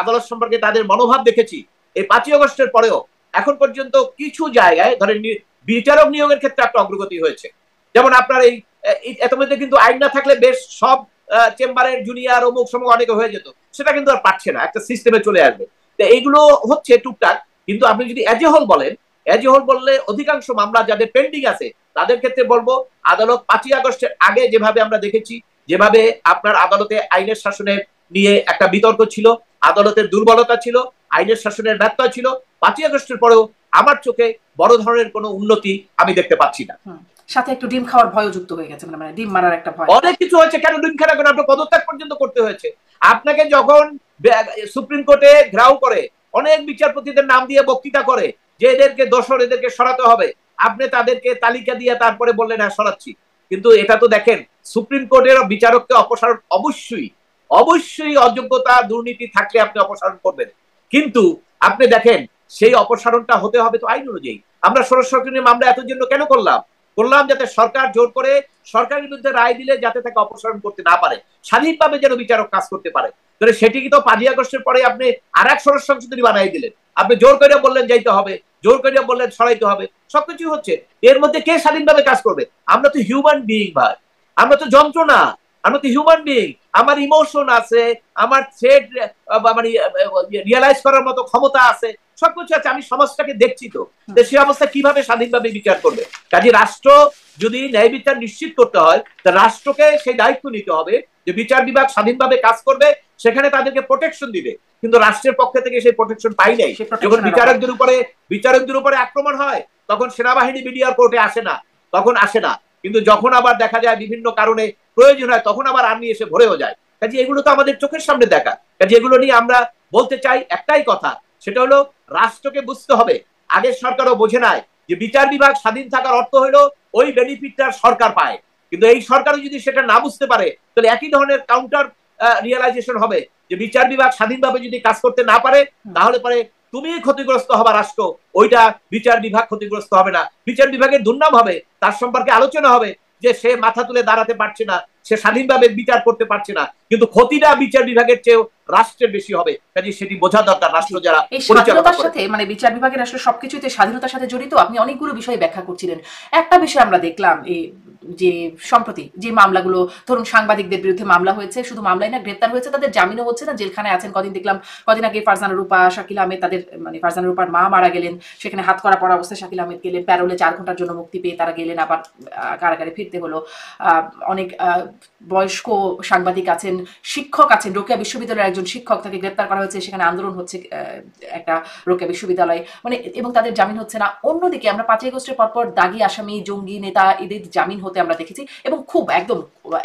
আদালত সম্পর্কে তাদের মনোভাব দেখেছি, এই 5ই আগস্টের পরেও এখন পর্যন্ত কিছু জায়গায় ধরেন বিচারক নিয়োগের ক্ষেত্রে একটা অগ্রগতি হয়েছে। যেমন আপনার এই এতমধ্যে কিন্তু আইন না থাকলে বেশ সব চেম্বারের জুনিয়র অমুক সমুক অনেকে হয়ে যেত, সেটা কিন্তু আর পারছে না, একটা সিস্টেমে চলে আসবে। তো এইগুলো হচ্ছে টুকটাক। কিন্তু আপনি যদি এজ এ হোল বলেন, এজ এ হোল বললে অধিকাংশ মামলা যাদের পেন্ডিং আছে তাদের ক্ষেত্রে বলবো আদালত 5ই আগস্টের আগে যেভাবে আমরা দেখেছি, যেভাবে আপনার আদালতে আইনের শাসনের নিয়ে একটা বিতর্ক ছিল, আদালতের দুর্বলতা ছিল, আইনের শাসনের ব্যত্যয় ছিল, 5ই আগস্টের পরেও আমার চোখে বড় ধরনের কোনো উন্নতি আমি দেখতে পাচ্ছি না। সাথে একটু ডিম খাওয়ার ভয় যুক্ত হয়ে গেছে, মানে ডিম মারার একটা ভয়। অনেক কিছু হয়েছে। কেন ডিম খাওয়া? কেন আপনার পদত্যাগ পর্যন্ত করতে হয়েছে। আপনাকে যখন সুপ্রিম কোর্টে ঘেরাও করে, অনেক বিচারপতিদের নাম দিয়ে বক্তৃতা করে যে এদেরকে দোষর, এদেরকে সরাতে হবে, আপনি তাদেরকে তালিকা দিয়ে তারপরে বললেন হ্যাঁ সরাচ্ছি। কিন্তু এটা তো দেখেন, সুপ্রিম কোর্টের বিচারককে অপসারণ অবশ্যই অযোগ্যতা, দুর্নীতি থাকলে আপনি অপসারণ করবেন। কিন্তু আপনি দেখেন সেই অপসারণটা হতে হবে তো আইন অনুযায়ী। আমরা ষোড়শ সংশোধনী মামলা এত জন্য কেন করলাম যাতে সরকার জোর করে সরকারের বিরুদ্ধে রায় দিলে যাতে তাকে অপসারণ করতে না পারে, স্বাধীনভাবে যেন বিচারক কাজ করতে পারে। তাহলে সেটি কি তো 5ই আগস্টের পরে আপনি আর এক ষোড়শ সংশোধনী বানাই দিলেন, আপনি জোর করে বললেন যাইতে হবে, জোর করে বললেন সরাইতে হবে, সবকিছু হচ্ছে। এর মধ্যে কে স্বাধীনভাবে কাজ করবে? আমরা তো হিউম্যান বিইং ভাই, আমরা তো যন্ত্র না, আমরা তো হিউম্যান বিইং। আমার ইমোশন আছে, আমার থ্রেড মানে রিয়েলাইজ করার মতো ক্ষমতা আছে, সবকিছু আছে, আমি সমাজটাকে দেখছি। তো সে অবস্থা কিভাবে স্বাধীনভাবে বিচার করবে? কাজে রাষ্ট্র যদি ন্যায় বিচার নিশ্চিত করতে হয়, তা রাষ্ট্রকে সেই দায়িত্ব নিতে হবে যে বিচার বিভাগ স্বাধীনভাবে কাজ করবে, সেখানে তাদেরকে প্রোটেকশন দিবে। কিন্তু রাষ্ট্রের পক্ষ থেকে সেই প্রোটেকশন পাই নাই। যখন বিচারকদের উপরে আক্রমণ হয়, তখন সেনাবাহিনী মিডিয়ার কোর্টে আসে না, তখন আসে না। কিন্তু যখন আবার দেখা যায় বিভিন্ন কারণে প্রয়োজন হয়, তখন আবার আর্মি এসে ভরেও যায়। কাজে এগুলো তো আমাদের চোখের সামনে দেখা। কাজে এগুলো নিয়ে আমরা বলতে চাই একটাই কথা, সেটা হলো রাষ্ট্রকে বুঝতে হবে। আগের সরকারও বোঝে নাই যে বিচার বিভাগ স্বাধীন থাকার অর্থ হলো ওই বেনিফিটটা সরকার পায়। কিন্তু এই সরকারও যদি সেটা না বুঝতে পারে, তাহলে একই ধরনের কাউন্টার রিয়েলাইজেশন হবে যে বিচার বিভাগ স্বাধীনভাবে যদি কাজ করতে না পারে, তাহলে পরে তুমি ক্ষতিগ্রস্ত হবা রাষ্ট্র, ওইটা বিচার বিভাগ ক্ষতিগ্রস্ত হবে না। বিচার বিভাগের দুর্নাম হবে, তার সম্পর্কে আলোচনা হবে যে সে মাথা তুলে দাঁড়াতে পারছে না, সে স্বাধীনভাবে বিচার করতে পারছে না। কিন্তু ক্ষতিটা বিচার বিভাগের চেয়েও রাষ্ট্রের বেশি হবে। কাজে সেটি বোঝা দরকার রাষ্ট্র যারা স্বাধীনতার সাথে, মানে বিচার বিভাগের আসলে সবকিছুতে স্বাধীনতার সাথে জড়িত। আপনি অনেকগুলো বিষয় ব্যাখ্যা করছিলেন। একটা বিষয় আমরা দেখলাম এই যে সম্প্রতি যে মামলাগুলো, ধরুন সাংবাদিকদের বিরুদ্ধে মামলা হয়েছে, শুধু মামলাই না, গ্রেপ্তার হয়েছে, তাদের জামিনও হচ্ছে না, জেলখানায় আছেন। কদিন আগে ফারজানা রূপা, শাকিল আহমেদ, তাদের মানে ফারজানা রূপার মা মারা গেলেন, সেখানে হাত করা পড়া অবস্থায় শাকিল আহমেদ গেলেন, প্যারোলে 4 ঘন্টার জন্য মুক্তি পেয়ে তারা গেলেন, আবার কারাগারে ফিরতে হলো। অনেক বয়স্ক সাংবাদিক আছেন, শিক্ষক আছেন, রোকেয়া বিশ্ববিদ্যালয়ের একজন শিক্ষক, তাকে গ্রেপ্তার করা হয়েছে, সেখানে আন্দোলন হচ্ছে একটা রোকেয়া বিশ্ববিদ্যালয়, মানে, এবং তাদের জামিন হচ্ছে না। অন্যদিকে আমরা 5ই আগস্টের পরপর দাগী আসামি, জঙ্গি নেতা, এদের জামিন হতে আমরা দেখেছি, এবং খুব একদম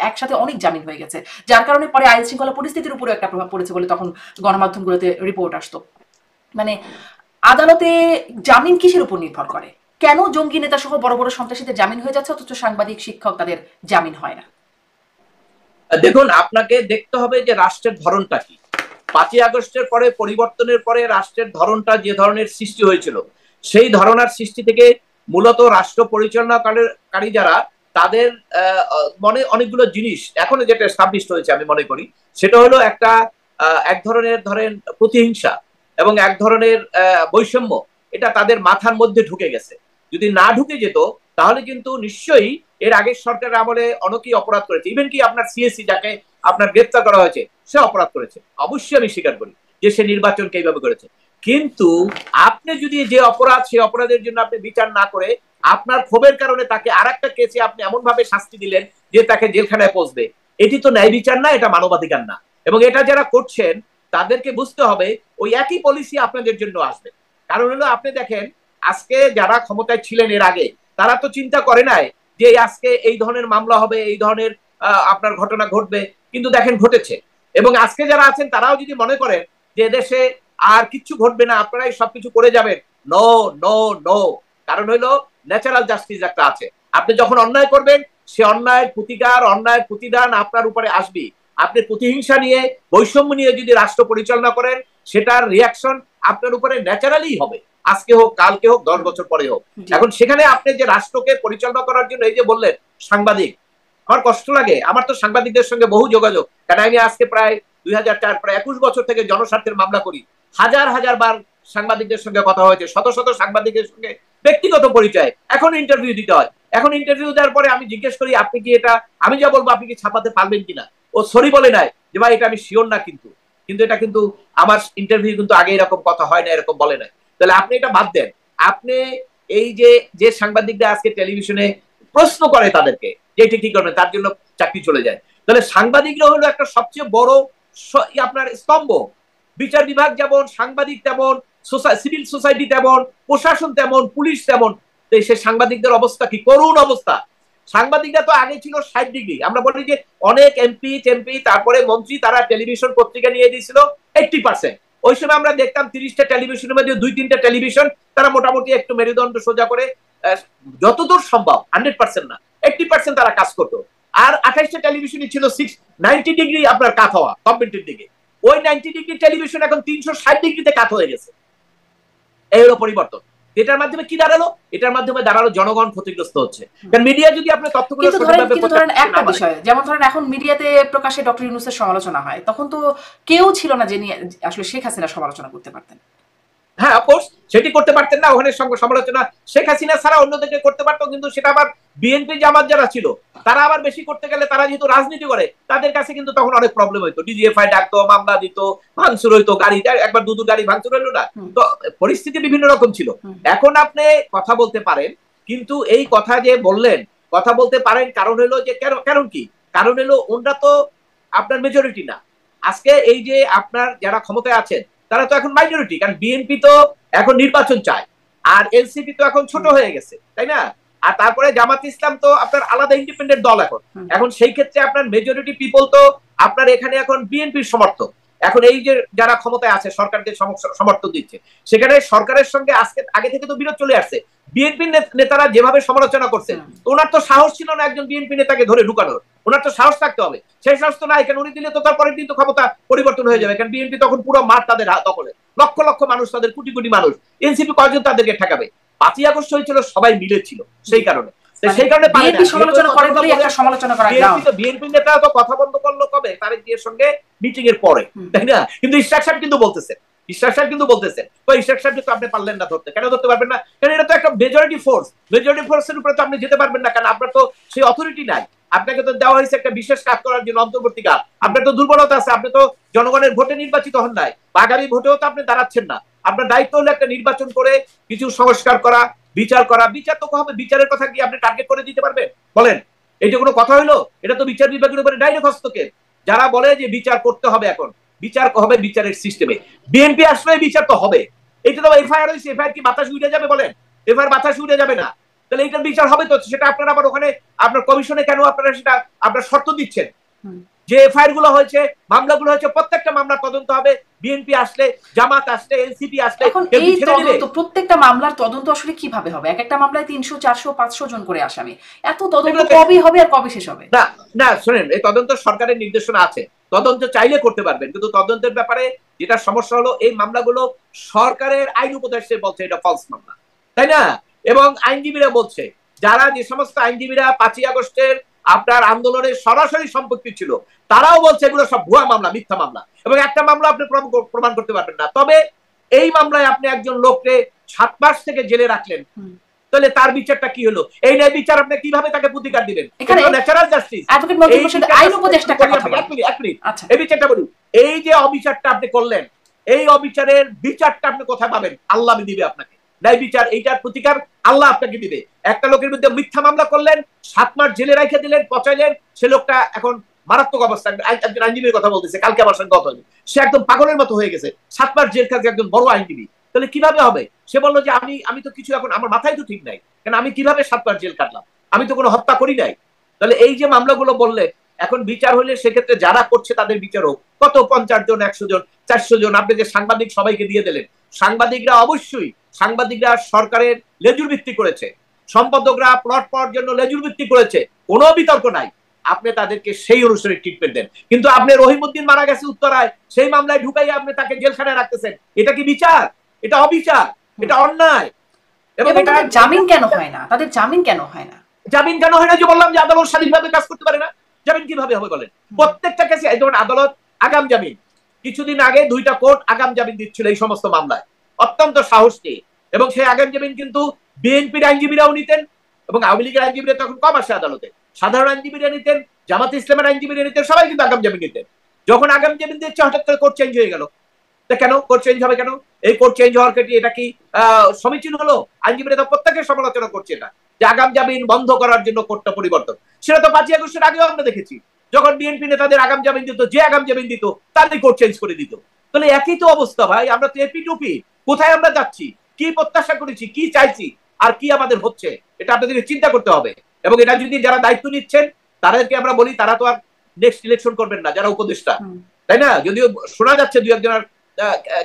একসাথে অনেক জামিন হয়ে গেছে, যার কারণে পরে আইন শৃঙ্খলা পরিস্থিতির উপরে একটা প্রভাব পড়েছে বলে তখন গণমাধ্যমগুলোতে রিপোর্ট আসতো। মানে আদালতে জামিন কিসের উপর নির্ভর করে? কেন জঙ্গি নেতা সহ বড় বড় সন্ত্রাসীদের জামিন হয়ে যাচ্ছে, অথচ সাংবাদিক, শিক্ষক, তাদের জামিন হয় না? দেখুন, আপনাকে দেখতে হবে যে রাষ্ট্রের ধরনটা কি। 5ই আগস্টের পরে, পরিবর্তনের পরে রাষ্ট্রের ধরনটা যে ধরনের সৃষ্টি হয়েছিল, সেই ধরনের সৃষ্টি থেকে মূলত রাষ্ট্র পরিচালনাকারী যারা, তাদের মনে অনেকগুলো জিনিস এখনো যেটা এস্টাবলিশড হয়েছে আমি মনে করি, সেটা হলো এক ধরনের ধরেন প্রতিহিংসা এবং এক ধরনের বৈষম্য, এটা তাদের মাথার মধ্যে ঢুকে গেছে। যদি না ঢুকে যেত, তাহলে কিন্তু নিশ্চয়ই এর আগের সরকারের আমলে অনেকেই অপরাধ করেছে। ইভেন কি আপনার সিএসসি, যাকে আপনার গ্রেপ্তার করা হয়েছে, সে অপরাধ করেছে, অবশ্যই আমি স্বীকার করি যে সে নির্বাচনকে এইভাবে করেছে। কিন্তু আপনি যদি যে অপরাধ, সেই অপরাধের জন্য আপনি বিচার না করে আপনার ক্ষোভের কারণে তাকে আর একটা কেসে আপনি এমন ভাবে শাস্তি দিলেন যে তাকে জেলখানায় পৌঁছবে, এটি তো ন্যায় বিচার না, এটা মানবাধিকার না। এবং এটা যারা করছেন তাদেরকে বুঝতে হবে ওই একই পলিসি আপনাদের জন্য আসবে। কারণ হলো, আপনি দেখেন আজকে যারা ক্ষমতায় ছিলেন এর আগে, তারা তো চিন্তা করে নাই যে আজকে এই ধরনের মামলা হবে, এই ধরনের আপনার ঘটনা ঘটবে, কিন্তু দেখেন ঘটেছে। এবং আজকে যারা আছেন তারাও যদি মনে করেন যে দেশে আর কিছু ঘটবে না, আপনারাই সবকিছু করে যাবেন, নো নো নো। কারণ হইলো ন্যাচারাল জাস্টিস একটা আছে। আপনি যখন অন্যায় করবেন, সে অন্যায়ের প্রতিকার, অন্যায়ের প্রতিদান আপনার উপরে আসবে। আপনি প্রতিহিংসা নিয়ে, বৈষম্য নিয়ে যদি রাষ্ট্র পরিচালনা করেন, সেটার রিয়াকশন আপনার উপরে ন্যাচারালি হবে, আজকে হোক, কালকে হোক, 10 বছর পরে হোক। এখন সেখানে আপনি যে রাষ্ট্রকে পরিচালনা করার জন্য, এই যে বললেন সাংবাদিক, আমার কষ্ট লাগে। আমার তো সাংবাদিকদের সঙ্গে বহু যোগাযোগ, কারণ আমি আজকে প্রায় 2004, প্রায় 21 বছর থেকে জনস্বার্থের মামলা করি। হাজার হাজার বার সাংবাদিকদের সঙ্গে কথা হয়েছে, শত শত সাংবাদিকের সঙ্গে ব্যক্তিগত পরিচয়। এখন ইন্টারভিউ দিতে হয়। এখন ইন্টারভিউ দেওয়ার পরে আমি জিজ্ঞেস করি, আপনি কি এটা, আমি যা বলবো আপনি কি ছাপাতে পারবেন কিনা? ও সরি বলে নাই যে ভাই এটা আমি শিওর না, কিন্তু এটা কিন্তু আমার ইন্টারভিউ কিন্তু আগে এরকম কথা হয় না, এরকম বলে নাই। তাহলে আপনি এটা বাদ দেন। আপনি এই যে সাংবাদিকরা আজকে টেলিভিশনে প্রশ্ন করে তাদেরকে যে এটা কি করবেন, তার জন্য চাকরি চলে যায়। তাহলে সাংবাদিকরা হলো একটা সবচেয়ে বড় আপনার স্তম্ভ। বিচার বিভাগ যেমন, সাংবাদিক তেমন, সিভিল সোসাইটি তেমন, প্রশাসন তেমন, পুলিশ তেমন। সে সাংবাদিকদের অবস্থা কি করুণ অবস্থা। সাংবাদিকরা তো আগে ছিল 60 ডিগ্রি। আমরা বলি যে অনেক এমপি তারপরে মন্ত্রী, তারা টেলিভিশন পত্রিকা নিয়ে দিয়েছিল 80%। ওই সময় আমরা দেখতাম 30টা টেলিভিশনের মধ্যে 2-3টা টেলিভিশন তারা মোটামুটি একটু মেরুদণ্ড সোজা করে, যতদূর সম্ভব 100% না, 80% তারা কাজ করতো। আর 28টা টেলিভিশনই ছিল 90 ডিগ্রি আপনার কাত হওয়া গভর্নমেন্টের দিকে। ওই 90 ডিগ্রি টেলিভিশন এখন 360 ডিগ্রিতে কাত হয়ে গেছে। এই হলো পরিবর্তন। এটার মাধ্যমে কি দাঁড়ালো? এটার মাধ্যমে দাঁড়ালো জনগণ ক্ষতিগ্রস্ত হচ্ছে। কারণ মিডিয়া যদি আপনি তথ্যগুলো সঠিকভাবে, ধরেন একটা বিষয়, যেমন ধরেন এখন মিডিয়াতে প্রকাশ্যে ডক্টর ইউনূসের সমালোচনা হয়, তখন তো কেউ ছিল না যে নিয়ে আসলে শেখ হাসিনা সমালোচনা করতে পারতেন। হ্যাঁ, অফকোর্স সেটি করতে পারতেন না, ওখানে সমালোচনা শেখ হাসিনা ছাড়া অন্যদেরকে করতে পারতো, কিন্তু সেটা আবার বিএনপি জামাত যারা ছিল তারা আবার বেশি করতে গেলে, তারা যেহেতু রাজনীতি করে তাদের কাছে কিন্তু তখন অনেক প্রবলেম হইতো, ডিজিএফআই ডাকতো, মামলা দিত, ভাঙচুর হইতো, গাড়ি একবার দুটো গাড়ি ভাঙচুর হইলো না, তো পরিস্থিতি বিভিন্ন রকম ছিল। এখন আপনি কথা বলতে পারেন, কিন্তু এই কথা যে বললেন, কথা বলতে পারেন, কারণ হলো যে কারণ কি, কারণ হলো ওনরা তো আপনার মেজরিটি না। আজকে এই যে আপনার যারা ক্ষমতায় আছেন তারা তো এখন মাইনরিটি, কারণ বিএনপি তো এখন নির্বাচন চায়, আর এনসিপি তো এখন ছোট হয়ে গেছে, তাই না? আর তারপরে জামাত ইসলাম তো আপনার আলাদা ইন্ডিপেন্ডেন্ট দল এখন সেই ক্ষেত্রে আপনার মেজরিটি পিপল তো আপনার এখানে এখন বিএনপির সমর্থক। এখন এই যে যারা ক্ষমতায় আছে সরকারকে সমর্থন দিচ্ছে, সেখানে সরকারের সঙ্গে আগে থেকে তো বিরোধ চলে আসছে। বিএনপি নেতারা যেভাবে সমালোচনা করছেন, ওনার তো সাহস ছিল না একজন বিএনপি নেতাকে ধরে ঢুকানোর, ওনার তো সাহস থাকতে হবে, সেই সাহস তো নাই। কেন উনি দিলে তো তার পরের দিন তো ক্ষমতা পরিবর্তন হয়ে যাবে, কারণ বিএনপি তখন পুরো মাঠ তাদের দখলে, লক্ষ লক্ষ মানুষ, তাদের কোটি কোটি মানুষ, এনসিপি কয়জন তাদেরকে ঠেকাবে? 5ই আগস্ট হয়েছিল, সবাই মিলে ছিল, সেই কারণে সেই কারণে বিএনপি নেতারা তো কথা বন্ধ করলো কবে? তারেক জিয়ার সঙ্গে মিটিং এর পরে, তাই না? কিন্তু ইশরাক সাহেব কিন্তু বলতেছেন, ইশরাক সাহেব তো আপনি পারলেন না ধরতে। কেন ধরতে পারবেন না? কারণ এটা তো একটা মেজরিটি ফোর্সের উপরে তো আপনি যেতে পারবেন না, কারণ আপনার তো সেই অথরিটি নাই। আপনাকে তো দেওয়া হয়েছে একটা বিশেষ কাজ করার জন্য, অন্তর্বর্তীকাল। আপনার তো দুর্বলতা আছে, আপনি তো জনগণের ভোটে নির্বাচিত হন নাই, আগামী ভোটেও তো আপনি দাঁড়াচ্ছেন না। আপনার দায়িত্ব হলো একটা নির্বাচন করে কিছু সংস্কার করা, বিচার করা। বিচার তো হবে, বিচারের কথা কি আপনি টার্গেট করে দিতে পারবেন? বলেন, এটা কোনো কথা হইলো? এটা তো বিচার বিভাগের উপরে ডাইরেক্ট হস্তক্ষেপ। যারা বলে যে বিচার করতে হবে, এখন বিচার হবে বিচারের সিস্টেমে, বিএনপি আসলে বিচার তো হবে। এটা তো এফআইআর হয়েছে, এফআইআর কি বাতাস উড়ে যাবে? বলেন, এফআইআর বাতাস উড়ে যাবে না, তাহলে এইটার বিচার হবে তো। সেটা আপনারা আবার ওখানে আপনার কমিশনে কেন আপনারা সেটা আপনার শর্ত দিচ্ছেন? যে এফআইআর গুলো হয়েছে, মামলাগুলো হয়েছে, প্রত্যেকটা মামলা তদন্ত হবে, বিএনপি আসলে, জামাত আসলে, এনসিপি আসলে। এখন এই তদন্ত, প্রত্যেকটা মামলার তদন্ত আসলে কিভাবে হবে? এক একটা মামলায় 300, 400, 500 জন করে আসামি, এত তদন্ত কবে হবে আর কবে শেষ হবে? না না, শুনেন, এই তদন্ত সরকারের নির্দেশনা আছে, তদন্ত চাইলে করতে পারবেন, কিন্তু তদন্তের ব্যাপারে যেটা সমস্যা হলো, এই মামলাগুলো সরকারের আইন উপদেষ্টা বলছে এটা ফলস মামলা, তাই না? এবং আইনজীবীরা বলছে, যারা যে সমস্ত আইনজীবীরা 5ই আগস্টের আপনার আন্দোলনের সরাসরি সম্পত্তি ছিল, তারাও বলছে এগুলো সব ভুয়া মামলা, মিথ্যা মামলা, এবং একটা মামলা আপনি প্রমাণ করতে পারবেন না। তবে এই মামলায় আপনি একজন লোককে 7 মাস থেকে জেলে রাখলেন, তাহলে তার বিচারটা কি হলো? এই ন্যায় বিচার আপনি কিভাবে তাকে প্রতিকার দিবেন? এখানে ন্যাচারাল জাস্টিস, অ্যাডভোকেট মজুর হোসেন আইন উপদেষ্টা একটা কথা বলেন। এক মিনিট, এই বিচারটা বলি, এই যে অবিচারটা আপনি করলেন, এই অবিচারের বিচারটা আপনি কোথায় পাবেন? আল্লাহ দিবে আপনাকে ন্যায় বিচার, এইটার প্রতিকার আল্লাহ আপনাকে দিবে। একটা লোকের বিরুদ্ধে মিথ্যা মামলা করলেন, 7 মাস জেলে রেখে দিলেন, পচাইলেন, সে লোকটা এখন মারাত্মক অবস্থা। একজন আইনজীবীর কথা বলতেছে, কালকে আমার সঙ্গে কথা হলো, সে একদম পাগলের মতো হয়ে গেছে, 7 মাস জেল খাচ্ছে, একজন বড় আইনজীবী। তাহলে কিভাবে হবে? সে বললো যে আমি তো কিছু, এখন আমার মাথায় তো ঠিক নাই, কারণ আমি কিভাবে 7 মাস জেল কাটলাম, আমি তো কোনো হত্যা করি নাই। তাহলে এই যে মামলাগুলো বললে, এখন বিচার হলে সেক্ষেত্রে যারা করছে তাদের বিচার হোক। কত 50 জন, 100 জন, 400 জন, আপনি যে সাংবাদিক সবাইকে দিয়ে দিলেন, সাংবাদিকরা অবশ্যই, সাংবাদিকরা সরকারের লেজুর ভিত্তি করেছে, সম্পাদকরা প্লট পাওয়ার জন্য লেজুর ভিত্তি করেছে, কোনো বিতর্ক নাই, আপনি তাদেরকে সেই অনুসারে ট্রিটমেন্ট দেন। কিন্তু আপনি রহিমউদ্দিন মারা গেছে উত্তরায়, সেই মামলায় ঢুকাই আপনি তাকে জেলখানায় রাখতেছেন, এটা কি বিচার? এটা অবিচার, এটা অন্যায়। এবং এটা জামিন কেন হয় না? তাদের জামিন কেন হয় না? জামিন কেন হয় না? যে বললাম যে আদালত স্বাধীনভাবে কাজ করতে পারে না, জামিন কিভাবে হবে বলেন? প্রত্যেকটা কেসে এই ধরুন আদালত আগাম জামিন, কিছুদিন আগে 2টা কোর্ট আগাম জামিন দিচ্ছিল এই সমস্ত মামলায়, অত্যন্ত সাহস নিয়ে। এবং সেই আগাম জামিন কিন্তু বিএনপির আইনজীবীরাও নিতেন, এবং আওয়ামী লীগের আইনজীবীরা তখন কম আসে আদালতে, সাধারণ আইনজীবীরা নিতেন, জামাত ইসলামের আইনজীবীরা নিতেন, সবাই কিন্তু আগাম জামিন নিতেন। যখন আগাম জামিন দিচ্ছে, হঠাৎ করে কোর্ট চেঞ্জ হয়ে গেল। কেন কোর্ট চেঞ্জ হবে? কেন এই কোর্ট চেঞ্জ হওয়ার ক্ষেত্রে এটা কি সমীচীন হলো? আইনজীবীরা তো প্রত্যেকে সমালোচনা করছে এটা, যে আগাম জামিন বন্ধ করার জন্য কোর্টটা পরিবর্তন। সেটা তো 5ই আগস্টের আগেও আমরা দেখেছি, যখন বিএনপি নেতাদের আগাম জামিন দিত, যে আগাম জামিন দিত তারই কোর্ট চেঞ্জ করে দিত। তাহলে একই তো অবস্থা ভাই, আমরা তো এপি টুপি। কোথায় আমরা যাচ্ছি, কি প্রত্যাশা করেছি, কি চাইছি, আর কি আমাদের হচ্ছে, এটা আপনাদেরকে চিন্তা করতে হবে। এবং এটা যদি যারা দায়িত্ব নিচ্ছেন তাদেরকে আমরা বলি, তারা তো আর নেক্সট ইলেকশন করবেন না, যারা উপদেষ্টা, তাই না? যদিও শোনা যাচ্ছে 2-1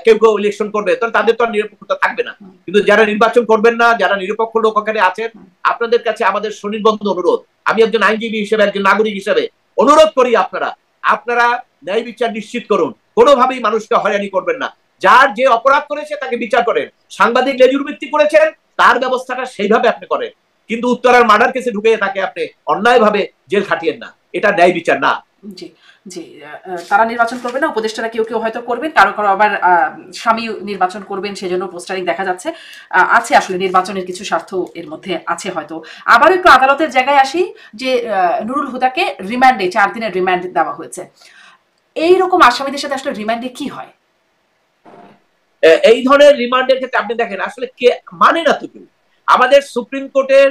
কেউ কেউ ইলেকশন করবে, তাহলে তাদের তো আর নিরপেক্ষতা থাকবে না। কিন্তু যারা নির্বাচন করবেন না, যারা নিরপেক্ষ লোক ওখানে আছেন, আপনাদের কাছে আমাদের সুনির্বন্ধ অনুরোধ, আমি একজন আইনজীবী হিসেবে, একজন নাগরিক হিসেবে অনুরোধ করি, আপনারা ন্যায় বিচার নিশ্চিত করুন, কোনোভাবেই মানুষকে হয়রানি করবেন না। যার যে অপরাধ করেছে তাকে বিচার করেন, সাংবাদিক লেজুর ভিত্তি করেছেন, তার ব্যবস্থাটা সেইভাবে আপনি করেন। কিন্তু উত্তরার মার্ডার কেসে ঢুকে তাকে আপনি অন্যায়ভাবে জেল খাটিয়েন না, এটা ন্যায় বিচার না। জি, জি, তারা নির্বাচন করবে না, উপদেষ্টারা কেউ কেউ হয়তো করবেন, কারো কারো আবার স্বামী নির্বাচন করবেন, সেজন্য পোস্টারিং দেখা যাচ্ছে। আছে আসলে নির্বাচনের কিছু স্বার্থ এর মধ্যে আছে হয়তো। আবার একটু আদালতের জায়গায় আসি, যে নুরুল হুদাকে রিমান্ডে 4 দিনের রিমান্ড দেওয়া হয়েছে। এইরকম আসামিদের সাথে আসলে রিমান্ডে কি হয়? এই ধরনের রিমান্ডের ক্ষেত্রে আপনি দেখেন আসলে কে মানে না তো কেউ। আমাদের সুপ্রিম কোর্টের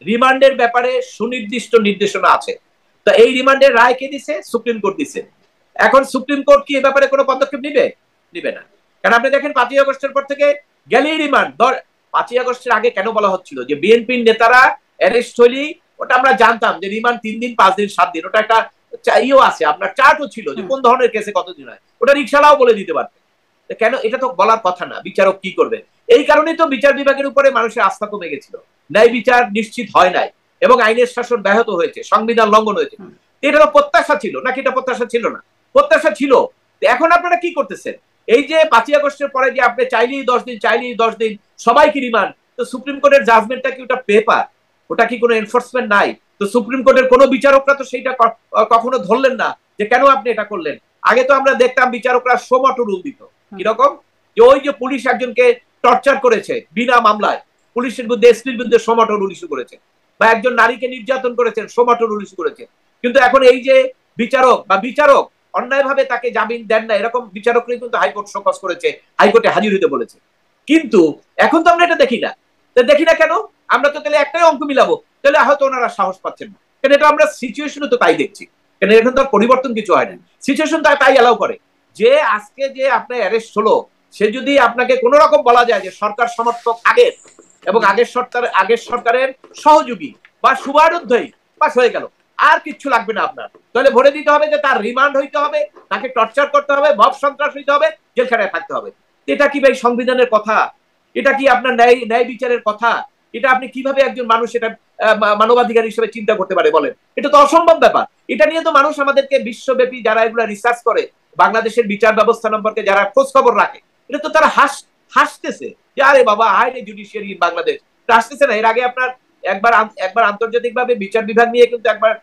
রিমান্ডের ব্যাপারে সুনির্দিষ্ট নির্দেশনা আছে। তো এই রিমান্ডের রায় কে দিছে? সুপ্রিম কোর্ট দিছে। এখন সুপ্রিম কোর্ট কি এ ব্যাপারে কোনো পদক্ষেপ নিবে? নিবে না। কারণ আপনি দেখেন 5ই আগস্টের পর থেকে গেলেই রিমান্ড। 5ই আগস্টের আগে কেন বলা হচ্ছিল যে বিএনপির নেতারা অ্যারেস্ট হইলি, ওটা আমরা জানতাম যে রিমান্ড 3 দিন, 5 দিন, 7 দিন, ওটা একটা চাইও আছে, আপনার চার্টও ছিল যে কোন ধরনের কেসে কতদিন হয়, ওটা রিক্সালাও বলে দিতে পারতেন। কেন? এটা তো বলার কথা না। বিচারক কি করবে? এই কারণেই তো বিচার বিভাগের উপরে মানুষের আস্থা কমে গেছিল। ন্যায় বিচার নিশ্চিত হয় নাই এবং আইনের শাসন ব্যাহত হয়েছে, সংবিধান লঙ্ঘন হয়েছে। এটা তো প্রত্যাশা ছিল নাকি? এটা প্রত্যাশা ছিল না? প্রত্যাশা ছিল। এখন আপনারা কি করতেছেন? এই যে 5ই আগস্টের পরে যে আপনি চাইলেই 10 দিন, চাইলেই 10 দিন, সবাইকে রিমান্ড। তো সুপ্রিম কোর্টের জাজমেন্টটা কি ওটা পেপার? ওটা কি কোনো এনফোর্সমেন্ট নাই? তো সুপ্রিম কোর্টের কোনো বিচারকরা তো সেইটা কখনো ধরলেন না যে কেন আপনি এটা করলেন। আগে তো আমরা দেখতাম বিচারকরা সোমটো রুল দিত। কিরকম? যে ওই যে পুলিশ একজনকে টর্চার করেছে বিনা মামলায়, পুলিশের বিরুদ্ধে, এসপির বিরুদ্ধে সোমটো রুল ইস্যু করেছে, বা একজন নারীকে নির্যাতন করেছেন, সোমটো রুল ইস্যু করেছে। কিন্তু এখন এই যে বিচারক অন্যায়ভাবে তাকে জামিন দেন না, এরকম বিচারকরাই কিন্তু হাইকোর্ট শোকজ করেছে, হাইকোর্টে হাজির হতে বলেছে। কিন্তু এখন তো আমরা এটা দেখি না। দেখি না কেন? আমরা তো তাহলে একটাই অঙ্ক মিলাবো, তাহলে হয়তো ওনারা সাহস পাচ্ছেন না। কেন? এটা আমরা সিচুয়েশনে তো তাই দেখছি। কেন? এখন তো পরিবর্তন কিছু হয় না, সিচুয়েশন তাই অ্যালাউ করে। যে আজকে যে আপনার অ্যারেস্ট হলো, সে যদি আপনাকে কোন রকম বলা যায় যে সরকার সমর্থক আগের এবং আগের সরকারের সহযোগী বা শুভারুদ্ধই, বাস হয়ে গেল, আর কিচ্ছু লাগবে না আপনার। তাহলে ভরে দিতে হবে যে তার রিমান্ড হইতে হবে, তাকে টর্চার করতে হবে, মব সন্ত্রাস হইতে হবে, জেলখানায় থাকতে হবে। এটা কি ভাই সংবিধানের কথা? এটা কি আপনার ন্যায় বিচারের কথা? এটা আপনি কিভাবে একজন মানুষ এটা মানবাধিকার হিসেবে চিন্তা করতে পারে বলেন? এটা তো অসম্ভব ব্যাপার। এটা নিয়ে তো মানুষ আমাদেরকে বিশ্বব্যাপী যারা এগুলো রিসার্চ করে, বাংলাদেশের বিচার ব্যবস্থা সম্পর্কে যারা খোঁজ খবর রাখে, এটা তো তারা হাসতেছে যে আরে বাবা, হায় রে জুডিশিয়ারি বাংলাদেশ। হাসতেছে না। এর আগে আপনার একবার আন্তর্জাতিকভাবে বিচার বিভাগ নিয়ে কিন্তু একবার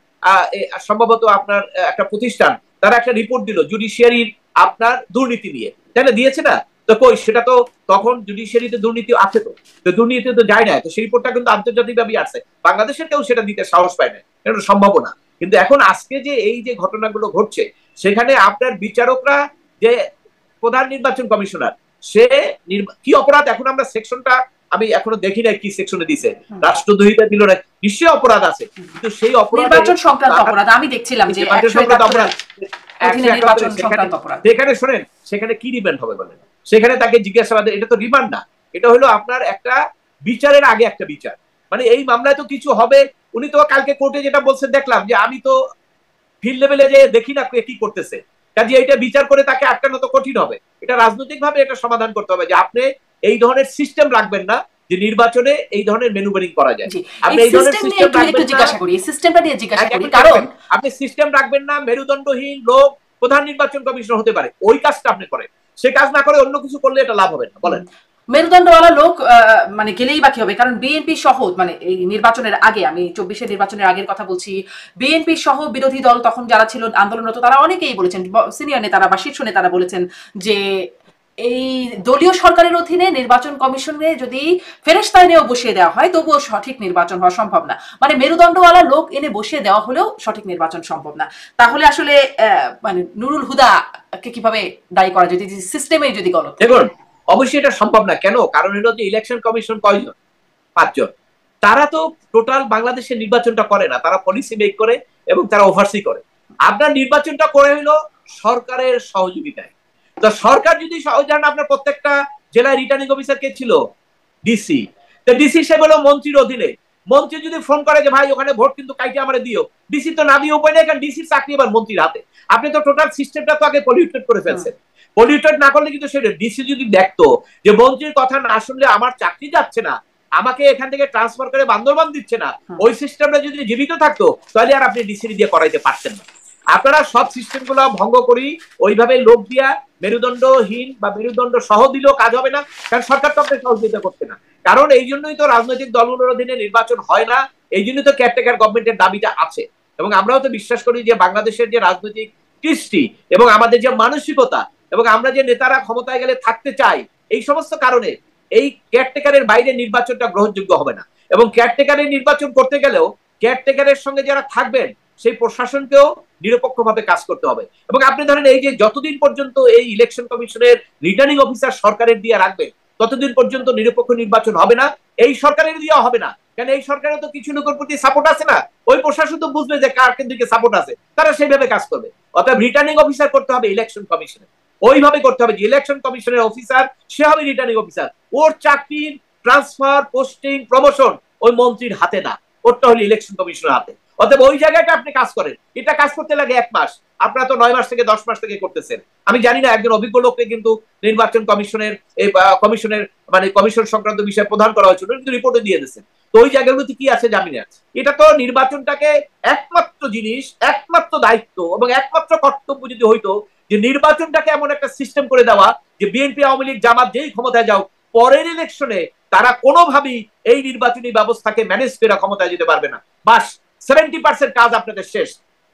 সম্ভবত আপনার একটা প্রতিষ্ঠান তারা একটা রিপোর্ট দিল জুডিশিয়ারির আপনার দুর্নীতি নিয়ে, তাই না? দিয়েছে না? তো কই সেটা তো তখন জুডিশিয়ারিতে দুর্নীতি আছে, তো দুর্নীতি তো যায় না। তো সেই রিপোর্টটা কিন্তু আন্তর্জাতিকভাবে আসছে, বাংলাদেশের কেউ সেটা দিতে সাহস পায় না, এটা সম্ভব না। কিন্তু এখন আজকে যে এই যে ঘটনাগুলো ঘটছে, সেখানে আপনার বিচারকরা যে প্রধান নির্বাচন কমিশনার, সে কি অপরাধ, এখন আমরা সেকশনটা আমি এখনো দেখি না কি সেকশনে দিছে, রাষ্ট্রদ্রোহিতা দিল না, নিশ্চয়ই অপরাধ আছে, কিন্তু সেই অপরাধ নির্বাচন সংক্রান্ত অপরাধ আমি দেখছিলাম যে নির্বাচন সংক্রান্ত অপরাধ। সেখানে শোনেন, সেখানে কি রিমান্ড হবে বলেন? সেখানে তাকে জিজ্ঞাসাবাদ, এটা তো রিমান্ড না, এটা হলো আপনার একটা বিচারের আগে একটা বিচার। মানে এই মামলায় তো কিছু হবে। উনি তো কালকে কোর্টে যেটা বলছেন দেখলাম, যে আমি তো ফিল্ড লেভেলে যে দেখি না কি করতেছে, কাজে এইটা বিচার করে তাকে আটকানো তো কঠিন হবে। এটা রাজনৈতিক ভাবে এটা সমাধান করতে হবে যে আপনি এই ধরনের সিস্টেম রাখবেন না যে নির্বাচনে এই ধরনের ম্যানুভারিং করা যায়। আপনি এই ধরনের সিস্টেম রাখবেন না, কারণ আপনি সিস্টেম রাখবেন না, মেরুদণ্ডহীন লোক প্রধান নির্বাচন কমিশনার হতে পারে, ওই কাজটা আপনি করেন। সে কাজ না করে অন্য কিছু করলে এটা লাভ হবে না। বলেন মেরুদণ্ডওয়ালা লোক মানে গেলেই বা কি হবে? কারণ বিএনপি সহ, মানে এই নির্বাচনের আগে, আমি 24-এর নির্বাচনের আগের কথা বলছি, বিএনপি সহ বিরোধী দল তখন যারা ছিল আন্দোলনরত, তারা অনেকেই বলেছেন, সিনিয়র নেতারা বা শীর্ষ নেতারা বলেছেন যে এই দলীয় সরকারের অধীনে নির্বাচন কমিশনে যদি ফেরেশতা এনেও বসিয়ে দেওয়া হয়, তবুও সঠিক নির্বাচন হওয়া সম্ভব না। মানে মেরুদণ্ডওয়ালা লোক এনে বসিয়ে দেওয়া হলেও সঠিক নির্বাচন সম্ভব না। তাহলে আসলে মানে নুরুল হুদাকে কিভাবে দায়ী করা যদি সিস্টেমে যদি গলত? দেখুন, অবশ্যই এটা সম্ভব না। কেন? কারণ হলো যে ইলেকশন কমিশন কয়জন? 5 জন। তারা তো টোটাল বাংলাদেশের নির্বাচনটা করে না, তারা পলিসি মেক করে এবং তারা ওভারসি করে। আপনার নির্বাচনটা করে হলো সরকারের সহযোগিতায়। তো সরকার যদি সহযোগিতা, আপনার প্রত্যেকটা জেলায় রিটার্নিং অফিসার কে ছিল? ডিসি। তো ডিসি সে হলো মন্ত্রীর অধীনে। মন্ত্রী যদি ফোন করে যে ভাই ওখানে ভোট কিন্তু কাইটে আমারে দিও, ডিসি তো না দিয়ে উপায় নেই, কারণ ডিসির চাকরি এবার মন্ত্রীর হাতে। আপনি তো টোটাল সিস্টেমটা তো আগে পলিউটেড করে ফেলছেন। পলিউটেড না করলে কিন্তু সেটা ডিসি যদি দেখতো যে মন্ত্রীর কথা না শুনলে আমার চাকরি যাচ্ছে না, আমাকে এখান থেকে ট্রান্সফার করে বান্দরবান দিচ্ছে না, ওই সিস্টেমটা যদি জীবিত থাকতো, তাহলে আর আপনি ডিসি দিয়ে করাইতে পারতেন না। আপনারা সব সিস্টেম গুলো ভঙ্গ করি ওইভাবে লোক দিয়া মেরুদণ্ডহীন বা মেরুদণ্ড সহ দিলেও কাজ হবে না, কারণ সরকার তো আপনাকে সহযোগিতা করছে না। কারণ এই জন্যই তো রাজনৈতিক দলগুলোর অধীনে নির্বাচন হয় না, এই জন্যই তো কেয়ারটেকার গভর্নমেন্টের দাবিটা আছে। এবং আমরাও তো বিশ্বাস করি যে বাংলাদেশের যে রাজনৈতিক কৃষ্টি এবং আমাদের যে মানসিকতা এবং আমরা যে নেতারা ক্ষমতায় গেলে থাকতে চাই, এই সমস্ত কারণে এই কেয়ারটেকারের বাইরে নির্বাচনটা গ্রহণযোগ্য হবে না। এবং কেয়ারটেকারের নির্বাচন করতে গেলেও কেয়ারটেকারের সঙ্গে যারা থাকবেন সেই প্রশাসনকেও নিরপেক্ষভাবে কাজ করতে হবে। এবং আপনি ধরেন এই যে যতদিন পর্যন্ত এই ইলেকশন কমিশনের রিটার্নিং অফিসার সরকারের দিয়ে রাখবেন ততদিন পর্যন্ত নিরপেক্ষ নির্বাচন হবে না, এই সরকারের দিয়ে হবে না। কেন এই সরকারের তো কিছু লোকের প্রতি সাপোর্ট আছে না, ওই প্রশাসন তো বুঝবে যে কার দিকে সাপোর্ট আছে, তারা সেইভাবে কাজ করবে। অর্থাৎ রিটার্নিং অফিসার করতে হবে ইলেকশন কমিশনের, ওইভাবে করতে হবে যে ইলেকশন কমিশনের অফিসার সে হবে রিটার্নিং অফিসার। ওর চাকরির ট্রান্সফার, পোস্টিং, প্রমোশন ওই মন্ত্রীর হাতে না, ওরটা হলো ইলেকশন কমিশনের হাতে। অতএব ওই জায়গাটা আপনি কাজ করেন, এটা কাজ করতে লাগে 1 মাস, আপনারা তো 9 মাস থেকে 10 মাস থেকে করতেছেন। আমি জানি না, একজন অভিজ্ঞ লোককে কিন্তু নির্বাচন কমিশনের এই কমিশনের মানে কমিশন সংক্রান্ত বিষয়ে প্রদান করা হয়েছিল, কিন্তু রিপোর্টে দিয়ে দিয়েছেন। তো ওই জায়গাগুলোতে কি আছে জানি না। এটা তো নির্বাচনটাকে একমাত্র জিনিস, একমাত্র দায়িত্ব এবং একমাত্র কর্তব্য যদি হইতো যে নির্বাচনটাকে এমন একটা সিস্টেম করে দেওয়া যে বিএনপি, আওয়ামী লীগ, জামাত যেই ক্ষমতায় যাও, পরের ইলেকশনে তারা কোনোভাবেই এই নির্বাচনী ব্যবস্থাকে ম্যানেজ করে ক্ষমতায় যেতে পারবে না। বাস 70% কাজ আপনাদের শেষ।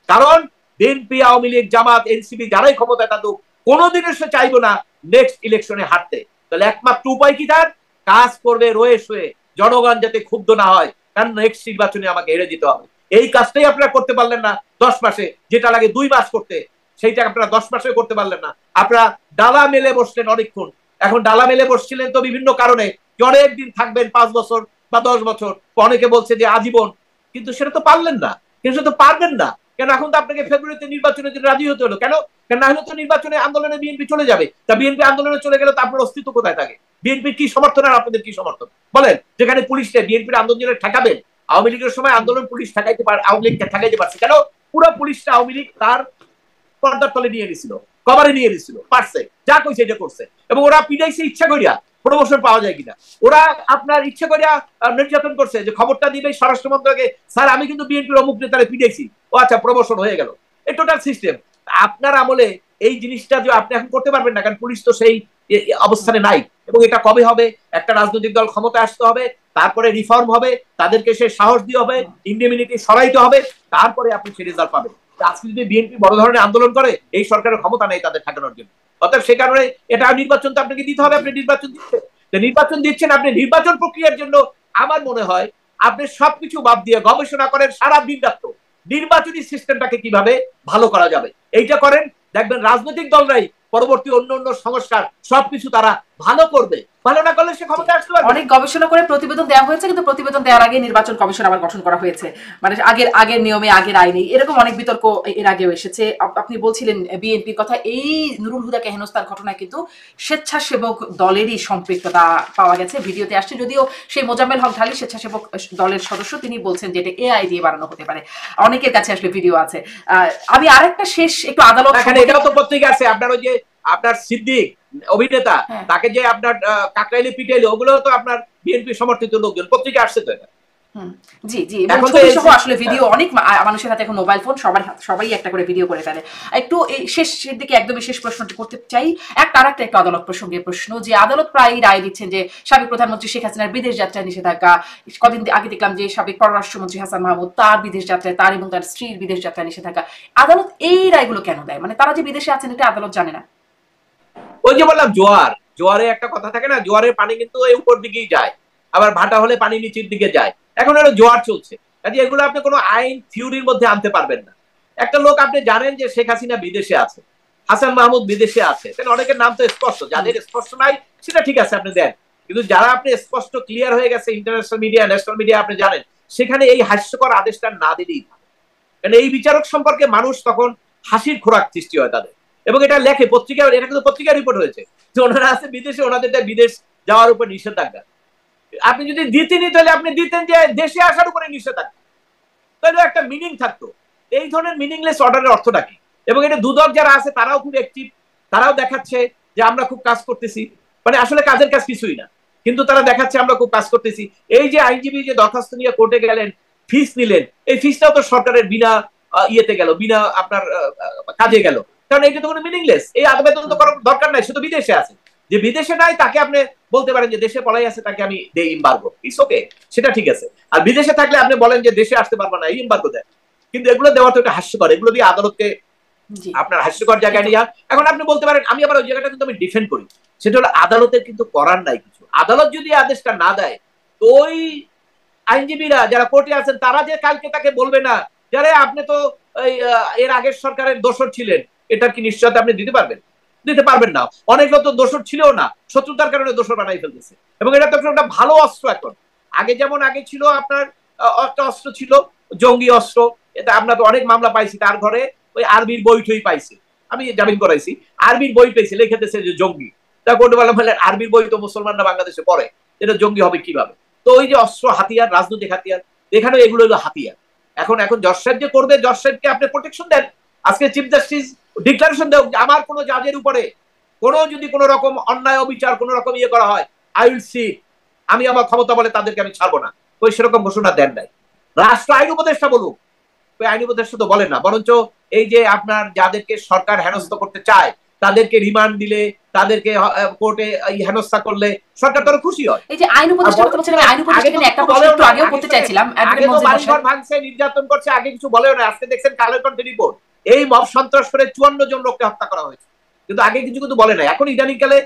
কারণ বিএনপি, আওয়ামী লীগ, জামাত, এনসিপি যারাই ক্ষমতায় থাকুক কোনোদিনও সে চাইবো না নেক্সট ইলেকশনে হারতে। তাহলে একমাত্র উপায় কি তার? কাজ করবে রয়ে শুয়ে, জনগণ যাতে ক্ষুব্ধ না হয়, কারণ নেক্সট নির্বাচনে আমাকে হেরে যেতে হবে। এই কাজটাই আপনারা করতে পারলেন না 10 মাসে, যেটা লাগে 2 মাস করতে, সেইটা আপনারা 10 মাসে করতে পারলেন না। আপনারা ডালা মেলে বসলেন অনেকক্ষণ। এখন ডালা মেলে বসছিলেন তো বিভিন্ন কারণে, অনেক দিন থাকবেন, 5 বছর বা 10 বছর, অনেকে বলছে যে আজীবন, কিন্তু সেটা তো পারলেন না, কিন্তু সেটা তো পারবেন না। কেন এখন তো আপনাকে ফেব্রুয়ারিতে নির্বাচনের জন্য রাজি হতে হলো। কেন? না হলে তো নির্বাচনে আন্দোলনে বিএনপি চলে যাবে। তা বিএনপি আন্দোলনে চলে গেলে তো আপনার অস্তিত্ব কোথায় থাকে? বিএনপির কি সমর্থন আর আপনাদের কি সমর্থন বলেন? যেখানে পুলিশকে বিএনপির আন্দোলনে ঠেকাবেন, আওয়ামী লীগের সময় আন্দোলন পুলিশ ঠেকাইতে পারে, আওয়ামী লীগকে ঠেকাইতে পারছে কেন? পুরো পুলিশটা আওয়ামী লীগ তার পর্দার তলে নিয়ে নিছিল, কভারে নিয়ে নিছিল, পারছে, যা কইছে এটা করছে। এবং ওরা পিটাইছে ইচ্ছা করিয়া, প্রমোশন পাওয়া যায় কিনা। ওরা আপনার ইচ্ছা করিয়া নির্যাতন করছে যে খবরটা দিবে স্বরাষ্ট্র মন্ত্রকে, স্যার আমি কিন্তু বিএনপির অমুক নেতারে পিটাইছি, ও আচ্ছা প্রমোশন হয়ে গেল। এই টোটাল সিস্টেম আপনার আমলে এই জিনিসটা যে আপনি এখন করতে পারবেন না, কারণ পুলিশ তো সেই অবস্থানে নাই। এবং এটা কবে হবে? একটা রাজনৈতিক দল ক্ষমতায় আসতে হবে, তারপরে রিফর্ম হবে, তাদেরকে সে সাহস দিয়ে হবে, ইন্ডিমিনিটি সরাইতে হবে, তারপরে আপনি সে রেজাল্ট পাবেন। আজকে যদি বিএনপি বড় ধরনের আন্দোলন করে, এই সরকারের ক্ষমতা নেই তাদের ঠেকানোর জন্য। অর্থাৎ সে কারণে এটা নির্বাচন তো আপনাকে দিতে হবে। আপনি নির্বাচন দিচ্ছেন, নির্বাচন দিচ্ছেন, আপনি নির্বাচন প্রক্রিয়ার জন্য আমার মনে হয় আপনি সবকিছু বাদ দিয়ে গবেষণা করেন সারা দিন রাত, নির্বাচনী সিস্টেমটাকে কিভাবে ভালো করা যাবে এইটা করেন। দেখবেন রাজনৈতিক দলরাই পরবর্তী অন্য অন্য সংস্কার সবকিছু তারা ভালো করবে, ভালো না করলে সে ক্ষমতা আসতে পারবে। অনেক গবেষণা করে প্রতিবেদন দেওয়া হয়েছে, কিন্তু প্রতিবেদন দেওয়ার আগে নির্বাচন কমিশন আবার গঠন করা হয়েছে, মানে আগের নিয়মে, আগের আইনে। এরকম অনেক বিতর্ক এর আগেও এসেছে। আপনি বলছিলেন বিএনপির কথা, এই নুরুল হুদাকে হেনস্থার ঘটনায় কিন্তু স্বেচ্ছাসেবক দলেরই সম্পৃক্ততা পাওয়া গেছে, ভিডিওতে আসছে। যদিও সেই মোজাম্মেল হক ঢালি স্বেচ্ছাসেবক দলের সদস্য, তিনি বলছেন যে এটা এআই দিয়ে বানানো হতে পারে। অনেকের কাছে আসলে ভিডিও আছে। আমি আরেকটা শেষ একটু আদালত, এটাও তো পত্রিকা আছে আপনার, ওই যে আপনার সিদ্দিক অভিনেতা, তাকে যে আপনার কাকরাইলে পিটাইলে, ওগুলো তো আপনার বিএনপি সমর্থিত লোকজন, পত্রিকা আসছে তো এটা। জি জি, আসলে ভিডিও অনেক মানুষের হাতে এখন মোবাইল ফোন, সবাই একটা করে ভিডিও করে ফেলে। একটু এই শেষের দিকে একদমই শেষ প্রশ্নটি করতে চাই, আরেকটা একটু আদালত প্রসঙ্গে প্রশ্ন, যে আদালত প্রায় রায় দিচ্ছেন যে সাবেক প্রধানমন্ত্রী শেখ হাসিনার বিদেশ যাত্রায় নিষেধাজ্ঞা। কদিন আগে দেখলাম যে সাবেক পররাষ্ট্রমন্ত্রী হাসান মাহমুদ, তার বিদেশ যাত্রায়, তার এবং তার স্ত্রীর বিদেশ যাত্রায় নিষেধাজ্ঞা। আদালত এই রায়গুলো কেন দেয়? মানে তারা যে বিদেশে আছেন এটা আদালত জানে না? ওই যে বললাম জোয়ারে একটা কথা থাকে না, জোয়ারের পানি কিন্তু এই উপর দিকেই যায়, আবার ভাটা হলে পানি নিচের দিকে যায়। এখন আরো জোয়ার চলছে, কাজে এগুলো আপনি কোনো আইন থিওরির মধ্যে আনতে পারবেন না। একটা লোক, আপনি জানেন যে শেখ হাসিনা বিদেশে আছে, হাসান মাহমুদ বিদেশে আছে, অনেকের নাম তো স্পষ্ট, যাদের স্পষ্ট নাই সেটা ঠিক আছে আপনি দেন, কিন্তু যারা আপনি স্পষ্ট ক্লিয়ার হয়ে গেছে ইন্টারন্যাশনাল মিডিয়া, ন্যাশনাল মিডিয়া, আপনি জানেন, সেখানে এই হাস্যকর আদেশটা না দিলেই ভালো। কারণ এই বিচারক সম্পর্কে মানুষ তখন হাসির খোরাক সৃষ্টি হয় তাদের, এবং এটা লেখে পত্রিকা, এটা কিন্তু পত্রিকা রিপোর্ট হয়েছে যে ওনারা আছে বিদেশে, ওনাদের বিদেশ যাওয়ার উপর নিষেধাজ্ঞা। আপনি যদি দিতেনই তাহলে আপনি দিতেন যে দেশে আসার উপরে নিষেধাজ্ঞা, তাহলে একটা মিনিং থাকতো। এই ধরনের মিনিংলেস অর্ডারের অর্থটা কি? এবং এটা দুদক যারা আছে তারাও খুব অ্যাক্টিভ, তারাও দেখাচ্ছে যে আমরা খুব কাজ করতেছি, মানে আসলে কাজের কাজ কিছুই না, কিন্তু তারা দেখাচ্ছে আমরা খুব কাজ করতেছি। এই যে আইনজীবী যে দরখাস্ত নিয়ে কোর্টে গেলেন, ফিস নিলেন, এই ফিসটাও তো সরকারের বিনা ইয়েতে গেল, বিনা আপনার কাজে গেল, কারণ এটা তো কোনো মিনিংলেস। এই আবেদন তো করার দরকার নাই, সে তো বিদেশে আছে। যে বিদেশে নাই তাকে আপনি বলতে পারেন যে দেশে পলাই আছে, তাকে আমি দেই এমবার্গো, ইটস ওকে, সেটা ঠিক আছে। আর বিদেশে থাকলে আপনি বলেন যে দেশে আসতে পারবো না, এই এমবার্গো দেন। কিন্তু এগুলো দেওয়া তো একটা হাস্যকর, এগুলো দিয়ে আদালতকে আপনার হাস্যকর জায়গায় নিয়ে এখন আপনি বলতে পারেন আমি আবার ওই জায়গাটা কিন্তু আমি ডিফেন্ড করি, সেটা হলো আদালতের কিন্তু করার নাই কিছু। আদালত যদি আদেশটা না দেয় তো ওই আইনজীবীরা যারা কোর্টে আছেন তারা যে কালকে তাকে বলবে না যারা আপনি তো এর আগের সরকারের দোষর ছিলেন, এটার কি নিশ্চয়তা আপনি দিতে পারবেন? দিতে পারবেন না। অনেক তো দোষর ছিল না, শত্রুতার কারণে দোষর বানাই ফেলতেছে। এবং এটা তো একটা ভালো অস্ত্র। এখন আগে যেমন আগে ছিল আপনার একটা অস্ত্র ছিল জঙ্গি অস্ত্র, এটা আমরা তো অনেক মামলা পাইছি, তার ঘরে ওই আরবির বইটই পাইছি, আমি জামিন করাইছি, আরবির বই পেয়েছি, লিখেতেছে যে জঙ্গি। তা কোর্টে বললাম আরবির বই তো মুসলমানরা বাংলাদেশে পড়ে, এটা জঙ্গি হবে কিভাবে? তো ওই যে অস্ত্র হাতিয়ার, রাজনৈতিক হাতিয়ার, এখানে এগুলো হলো হাতিয়ার। এখন জজ সাহেব যে করবে, জজ সাহেবকে আপনি প্রোটেকশন দেন। আজকে চিফ জাস্টিস ডিক্লারেশন দেন আমার কোন জাজের উপরে যদি কোনো রকম অন্যায় অবিচার কোনো রকম ইয়ে করা হয়, আই উইল সি, আমি আমার ক্ষমতা বলে তাদেরকে আমি ছাড়বো না। ওই সেরকম ঘোষণা দেন নাই। রাষ্ট্র আইন উপদেষ্টা বলুক, ওই আইন উপদেষ্টা তো বলেন না, বরঞ্চ এই যে আপনার যাদেরকে সরকার হেনস্থ করতে চায় তাদেরকে রিমান্ড দিলে, তাদেরকে কোর্টে হেনস্থা করলে সরকার তো খুশি হয়। এই যে আইন উপদেষ্টা কথা বলছিলাম, আইন উপদেষ্টা একটা প্রশ্ন একটু আগেও করতে চাইছিলাম। আগে তো বাড়িঘর ভাঙছে, নির্যাতন করছে, আগে কিছু বলেও না। আজকে দেখছেন কালের কণ্ঠে রিপোর্ট, এই মব সন্ত্রাস করে 54 জন লোককে হত্যা করা হয়েছে, কিন্তু আগে কিছু কিন্তু বলে নাই। এখন ইদানিংকালে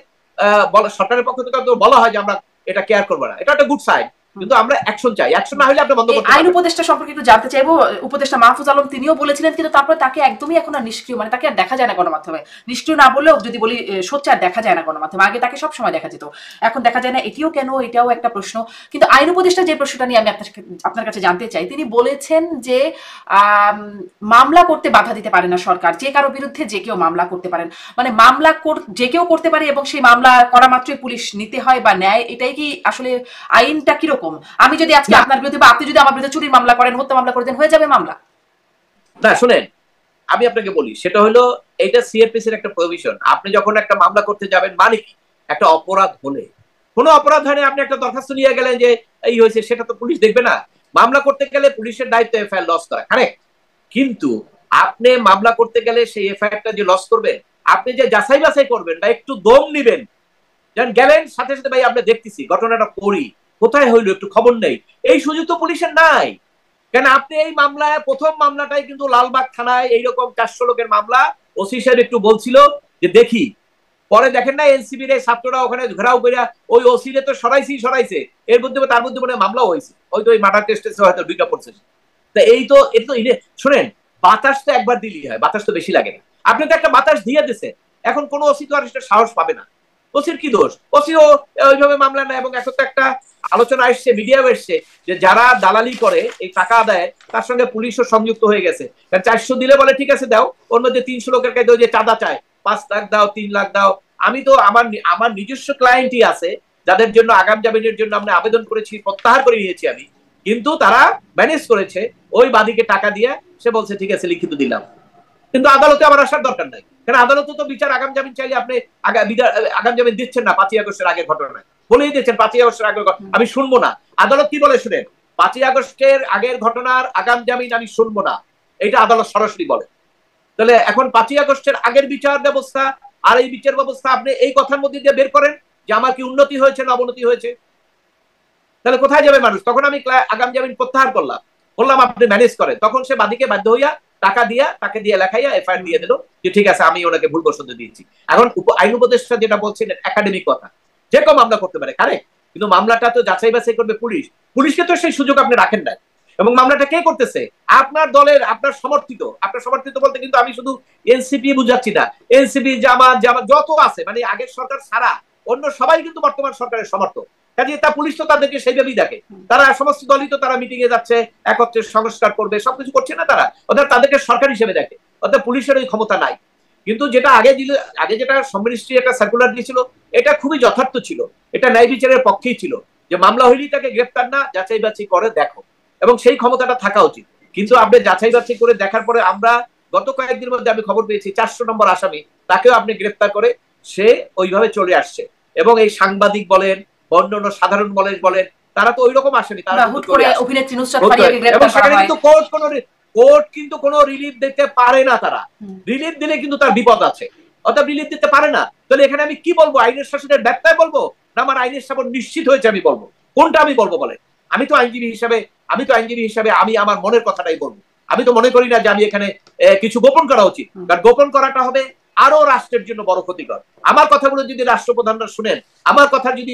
সরকারের পক্ষ থেকে বলা হয় যে আমরা এটা কেয়ার করবো না, এটা একটা গুড সাইন, কিন্তু আমরা অ্যাকশন চাই। অ্যাকশন না হলে আপনি বন্ধ করতে। আইন উপদেষ্টা সম্পর্কে একটু জানতে চাইবো। উপদেষ্টা মাহফুজ আলম তিনিও বলেছিলেন, কিন্তু তারপরে তাকে একদমই এখন আর নিষ্ক্রিয়, মানে তাকে আর দেখা যায় না গণমাধ্যমে। নিষ্ক্রিয় না বললেও যদি বলি সোচ্চার দেখা যায় না গণমাধ্যমে, আগে তাকে সব সময় দেখা যেত, এখন দেখা যায় না। এটিও কেন, এটাও একটা প্রশ্ন। কিন্তু আইন উপদেষ্টা যে প্রশ্নটা নিয়ে আমি আপনার কাছে জানতে চাই, তিনি বলেছেন যে মামলা করতে বাধা দিতে পারে না সরকার, যে কারো বিরুদ্ধে যে কেউ মামলা করতে পারেন, মানে মামলা যে কেউ করতে পারে এবং সেই মামলা করা মাত্রই পুলিশ নিতে হয় বা নেয়। এটাই কি আসলে আইনটা কিরকম? আমি যদি আজকে আপনার বিরুদ্ধে বা আপনি যদি আমার বিরুদ্ধে চুরির মামলা করেন, হত্যা মামলা করে দেন, হয়ে যাবে মামলা? না শুনেন, আমি আপনাকে বলি, সেটা হলো এইটা সিআরপিসির একটা প্রভিশন। আপনি যখন একটা মামলা করতে যাবেন, মানে কি একটা অপরাধ হলে, কোনো অপরাধ হলে আপনি একটা দরখাস্ত নিয়ে গেলেন যে এই হয়েছে, সেটা তো পুলিশ দেখবে না। মামলা করতে গেলে পুলিশের দায়িত্ব এফআইআর লস করা, কারেক্ট। কিন্তু আপনি মামলা করতে গেলে সেই এফআইআরটা যে লস করবেন, আপনি যে যাচাই বাছাই করবেন বা একটু দম নিবেন, যেন গেলেন সাথে সাথে ভাই আমরা দেখতেছি ঘটনাটা করি, কোথায় হইলো একটু খবর নেই, এই সুযোগ তো পুলিশের নাই। কেন আপনি এই মামলায় প্রথম মামলাটাই কিন্তু লালবাগ থানায় এইরকম 400 লোকের মামলা, ওসি সাহেব একটু বলছিল যে দেখি, পরে দেখেন না এনসিবির ছাত্ররা ওখানে ঘেরাও করে ওই ওসি রে তো সরাইছে, এর মধ্যে তার মধ্যে মনে মামলা হয়েছে, হয়তো ওই মার্ডার টেস্টে হয়তো ঢুকে পড়ছে। তা এই তো এটা তো শোনেন, বাতাস তো একবার দিলেই হয়, বাতাস তো বেশি লাগে না। আপনি তো একটা বাতাস দিয়ে দিয়েছেন, এখন কোন ওসি তো আর সাহস পাবে না। ওসির কি দোষ? ওসিও ওইভাবে মামলা নেয়। এবং এখন তো একটা আলোচনা আসছে, মিডিয়াও এসছে যে যারা দালালি করে এই টাকা আদায়, তার সঙ্গে পুলিশও সংযুক্ত হয়ে গেছে। 400 দিলে বলে ঠিক আছে দাও, ওর মধ্যে 300 লোকের কাছে যে চাঁদা চায়, 5 লাখ দাও, 3 লাখ দাও। আমি তো আমার নিজস্ব ক্লায়েন্টই আছে যাদের জন্য আগাম জামিনের জন্য আমরা আবেদন করেছি, প্রত্যাহার করে নিয়েছি আমি, কিন্তু তারা ম্যানেজ করেছে ওই বাদীকে টাকা দিয়ে, সে বলছে ঠিক আছে লিখিত দিলাম। কিন্তু আদালতে আমার আসার দরকার নাই, কারণ আদালতে তো বিচার আগাম জামিন চাইলে আপনি আগাম জামিন দিচ্ছেন না। 5ই আগস্টের আগের ঘটনায় বলেই দিচ্ছেন 5ই আগস্টের আগের, আমি শুনবো না। আদালত কি বলে শুনেন, 5ই আগস্টের আগের ঘটনার আগাম জামিন আমি শুনবো না, এটা আদালত সরাসরি বলে। তাহলে এখন 5ই আগস্টের আগের বিচার ব্যবস্থা আর এই বিচার ব্যবস্থা আপনি এই কথার মধ্যে দিয়ে বের করেন যে আমার কি উন্নতি হয়েছে না অবনতি হয়েছে, তাহলে কোথায় যাবে মানুষ? তখন আমি আগাম জামিন প্রত্যাহার বললাম আপনি ম্যানেজ করেন, তখন সে বাদীকে বাধ্য হইয়া তাকে দিয়ে লেখাইয়া এফআইআর দিয়ে দিল যে ঠিক আছে আমি ওনাকে ভুল বশত দিয়েছি। এখন আইন উপদেষ্টা যেটা বলছেন একাডেমিক কথা, যে কেউ মামলা করতে পারে, কারেক্ট, কিন্তু মামলাটা তো যাচাই বাছাই করবে পুলিশ। পুলিশকে তো সেই সুযোগ আপনি রাখেন না। এবং মামলাটা কে করতেছে? আপনার দলের, আপনার সমর্থিত বলতে কিন্তু আমি শুধু এনসিপি বুঝাচ্ছি না, এনসিপি জামাত যত আছে, মানে আগের সরকার ছাড়া অন্য সবাই কিন্তু বর্তমান সরকারের সমর্থক। কাজে তা পুলিশ তো তাদেরকে সেইভাবেই দেখে, তারা সমস্ত দলই তো তারা মিটিং এ যাচ্ছে, একত্রে সংস্কার করবে, সবকিছু করছে না তারা, অর্থাৎ তাদেরকে সরকার হিসেবে দেখে, অর্থাৎ পুলিশের ওই ক্ষমতা নাই। কিন্তু যেটা আগে যেটা মিনিস্ট্রি একটা সার্কুলার দিয়েছিল, এটা খুবই যথার্থ ছিল, এটা ন্যায় বিচারের পক্ষেই ছিল, যে মামলা হইলেই তাকে গ্রেফতার না, যাচাই বাছাই করে দেখো, এবং সেই ক্ষমতাটা থাকা উচিত। কিন্তু আপনি যাচাই বাছাই করে দেখার পরে আমরা গত কয়েকদিনের মধ্যে আমি খবর পেয়েছি 400 নম্বর আসামি, তাকেও আপনি গ্রেফতার করে সে ওইভাবে চলে আসছে। এবং এই সাংবাদিক বলেন, অন্যান্য সাধারণ বলেন, তারা তো ওইরকম আসেনি, তারা কোর্ট কিন্তু কোনো রিলিফ দিতে পারে না, তারা রিলিফ দিলে কিন্তু তার বিপদ আছে, অর্থাৎ রিলিফ দিতে পারে না। তাহলে এখানে আমি কি বলবো? আইনের শাসনের ব্যত্যয় বলবো, না আমার আইনের শাসন নিশ্চিত হয়েছে আমি বলবো? কোনটা আমি বলবো বলেন? আমি তো আইনজীবী হিসাবে আমি আমার মনের কথাটাই বলবো। আমি তো মনে করি না যে আমি এখানে কিছু গোপন করা উচিত, কারণ গোপন করাটা হবে আরো রাষ্ট্রের জন্য বড় ক্ষতিকর। আমার কথাগুলো যদি রাষ্ট্রপ্রধানরা শুনেন, আমার কথা যদি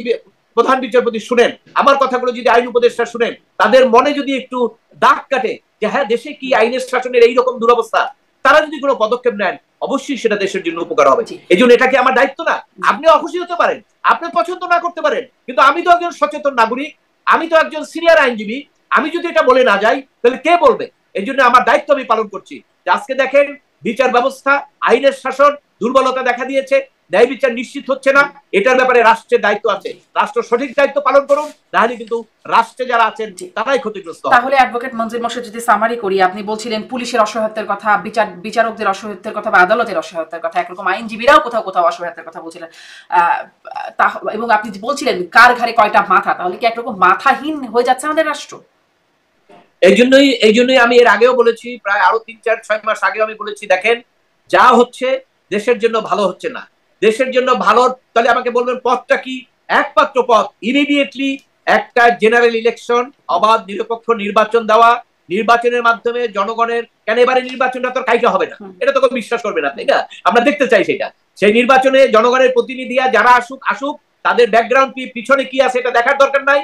প্রধান বিচারপতি শুনেন, আমার কথাগুলো যদি আইন উপদেষ্টা শুনেন, তাদের মনে যদি একটু দাগ কাটে যে হ্যাঁ দেশে কি আইনের শাসনের এইরকম দুরবস্থা, তারা যদি কোনো পদক্ষেপ নেন অবশ্যই সেটা দেশের জন্য উপকার হবে। এই জন্য এটা কি আমার দায়িত্ব না? আপনি অখুশি হতে পারেন, আপনি পছন্দ না করতে পারেন, কিন্তু আমি তো একজন সচেতন নাগরিক, আমি তো একজন সিনিয়র আইনজীবী, আমি যদি এটা বলে না যাই তাহলে কে বলবে? এই জন্য আমার দায়িত্ব আমি পালন করছি। আজকে দেখেন বিচার ব্যবস্থা, আইনের শাসন দুর্বলতা দেখা দিয়েছে, ন্যায় বিচার নিশ্চিত হচ্ছে না, এটার ব্যাপারে রাষ্ট্রের দায়িত্ব আছে। রাষ্ট্র সঠিক দায়িত্ব পালন করুন, নাহলে কিন্তু রাষ্ট্রে যারা আছেন তারাই ক্ষতিগ্রস্ত। তাহলে অ্যাডভোকেট মনজির মোর্শেদ যদি সামারি করি, আপনি বলছিলেন পুলিশের অসহায়তার কথা, বিচারকদের অসহায়তার কথা বা আদালতের অসহায়তার কথা, একরকম আইনজীবীরাও কোথাও কোথাও অসহায়তার কথা বলছিলেন, এবং আপনি বলছিলেন কার ঘাড়ে কয়টা মাথা, তাহলে কি একরকম মাথাহীন হয়ে যাচ্ছে আমাদের রাষ্ট্র? এই জন্যই আমি এর আগেও বলেছি, প্রায় আরো 3-4-6 মাস আগেও আমি বলেছি, দেখেন যা হচ্ছে দেশের জন্য ভালো হচ্ছে না। দেশের জন্য ভালো, তাহলে আমাকে বলবেন পথটা কি? একমাত্র পথ ইমিডিয়েটলি একটা জেনারেল ইলেকশন, অবাধ নিরপেক্ষ নির্বাচন দেওয়া, নির্বাচনের মাধ্যমে জনগণের, কেন এবারে নির্বাচনটা তো কাইটা হবে না, এটা তো কেউ বিশ্বাস করবে না, তাই না? আমরা দেখতে চাই সেটা। সেই নির্বাচনে জনগণের প্রতিনিধিরা যারা আসুক, তাদের ব্যাকগ্রাউন্ড কি, পিছনে কি আছে এটা দেখার দরকার নাই।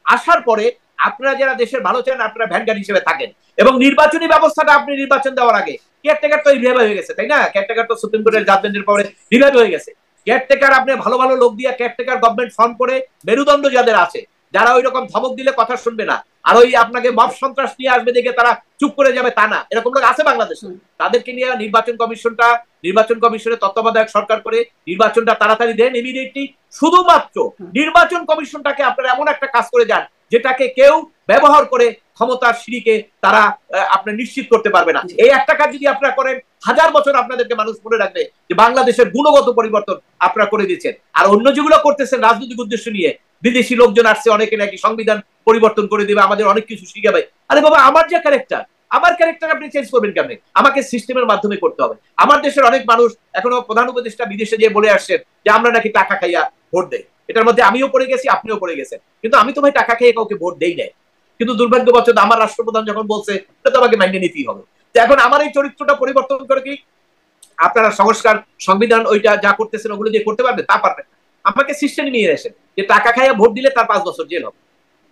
আসার পরে আপনারা যারা দেশের ভালো চান আপনারা ভ্যানগার্ড হিসেবে থাকেন, এবং নির্বাচনী ব্যবস্থাটা আপনি নির্বাচন দেওয়ার আগে, কেয়ারটেকার তো রিভাইভ হয়ে গেছে, তাই না? কেয়ারটেকার তো সুপ্রিম কোর্টের জাজমেন্টের পরে রিভাইভ হয়ে গেছে। কেয়ারটেকার আপনি ভালো ভালো লোক দিয়ে কেয়ারটেকার গভর্নমেন্ট ফর্ম করে, মেরুদণ্ড যাদের আছে, যারা ওই রকম ধমক দিলে কথা শুনবে না, আর ওই আপনাকে মব সন্ত্রাস নিয়ে আসবে দেখে তারা চুপ করে যাবে তা না, এরকম লোক আছে বাংলাদেশে। তাদেরকে নিয়ে নির্বাচন কমিশনের তত্ত্বাবধায়ক সরকার করে নির্বাচনটা তাড়াতাড়ি দেন ইমিডিয়েটলি। শুধুমাত্র নির্বাচন কমিশনটাকে আপনারা এমন একটা কাজ করে যান যেটাকে কেউ ব্যবহার করে ক্ষমতার সিঁড়িকে তারা আপনার নিশ্চিত করতে পারবে না। এই একটা কাজ যদি আপনারা করেন, 1000 বছর আপনাদেরকে মানুষ মনে রাখবে যে বাংলাদেশের গুণগত পরিবর্তন আপনারা করে দিয়েছেন। আর অন্য যেগুলো করতেছেন রাজনৈতিক উদ্দেশ্য নিয়ে, বিদেশি লোকজন আসছে, অনেকে নাকি সংবিধান পরিবর্তন করে দিবে, আমাদের অনেক কিছু শিখাবে। আরে বাবা, আমার যে ক্যারেক্টার, আমার ক্যারেক্টার আপনি চেঞ্জ করবেন কেমনে? আমাকে সিস্টেমের মাধ্যমে করতে হবে। আমার দেশের অনেক মানুষ এখনো প্রধান উপদেষ্টা বিদেশে গিয়ে বলে আসছেন যে আমরা নাকি টাকা খাইয়া ভোট দেয়। এটার মধ্যে আমিও পড়ে গেছি, আপনিও পড়ে গেছেন, কিন্তু আমি তো ভাই টাকা খেয়ে কাউকে ভোট দেই নাই। কিন্তু দুর্ভাগ্যবশত আমার রাষ্ট্রপ্রধান যখন বলছে, এটা তো আমাকে মাইনে নিতেই হবে। এখন আমার এই চরিত্রটা পরিবর্তন করে কি আপনারা সংস্কার, সংবিধান ওইটা যা করতেছেন ওগুলো দিয়ে করতে পারবেন? তা পারবেন না। আমাকে সিস্টেমে নিয়ে আসেন যে টাকা খাইয়া ভোট দিলে তার 5 বছর জেল হবে,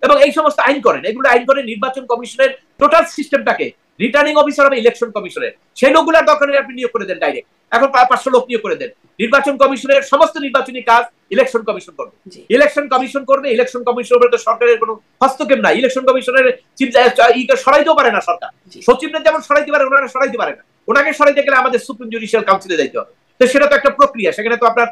এবং এই সমস্ত আইন করেন। এগুলো আইন করেন নির্বাচন কমিশনের টোটাল সিস্টেমটাকে, রিটার্নিং অফিসার হবে ইলেকশন কমিশনের, সেই লোকগুলোর দরকার আপনি নিয়োগ করে দেন ডাইরেক্ট। এখন 500 লোক নিয়োগ করে দেন। নির্বাচন কমিশনের সমস্ত নির্বাচনী কাজ ইলেকশন কমিশন করবে। ইলেকশন কমিশন উপরে তো সরকারের কোনো হস্তক্ষেপ নাই। ইলেকশন কমিশনের সরাইতেও পারে না সরকার। সচিবরা যেমন সরাইতে পারে, ওনারা সরাইতে পারে না। ওনাকে সরাইতে গেলে আমাদের সুপ্রিম জুডিশিয়াল কাউন্সিলে যাইতে হবে। তো সেটা তো একটা প্রক্রিয়া, সেখানে তো আপনার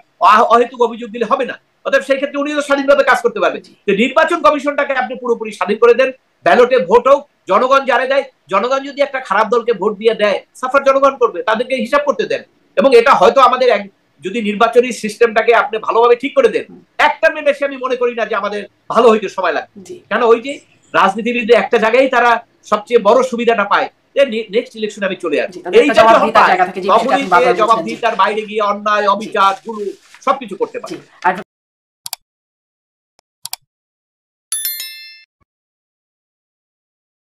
অহেতুক অভিযোগ দিলে হবে না। অতএব সেই ক্ষেত্রে উনি তো স্বাধীনভাবে কাজ করতে পারবেন। নির্বাচন কমিশনটাকে আপনি পুরোপুরি স্বাধীন করে দেন। ব্যালটে ভোট হোক, জনগণ যারা দেয়, জনগণ যদি একটা খারাপ দলকে ভোট দিয়ে দেয়, সাফার জনগণ করবে, তাদেরকে হিসাব করতে দেন। এবং এটা হয়তো আমাদের যদি নির্বাচনী সিস্টেমটাকে আপনি ভালোভাবে ঠিক করে দেন, এক টার্মে বেশি আমি মনে করি না যে আমাদের ভালো হইতে সময় লাগবে। কেন, ওই যে রাজনীতিবিদদের একটা জায়গায় তারা সবচেয়ে বড় সুবিধাটা পায়, নেক্সট ইলেকশন আমি চলে আসছি, এই জবাবদিহিতার বাইরে গিয়ে অন্যায়, অবিচার, গুলো সবকিছু করতে পারে।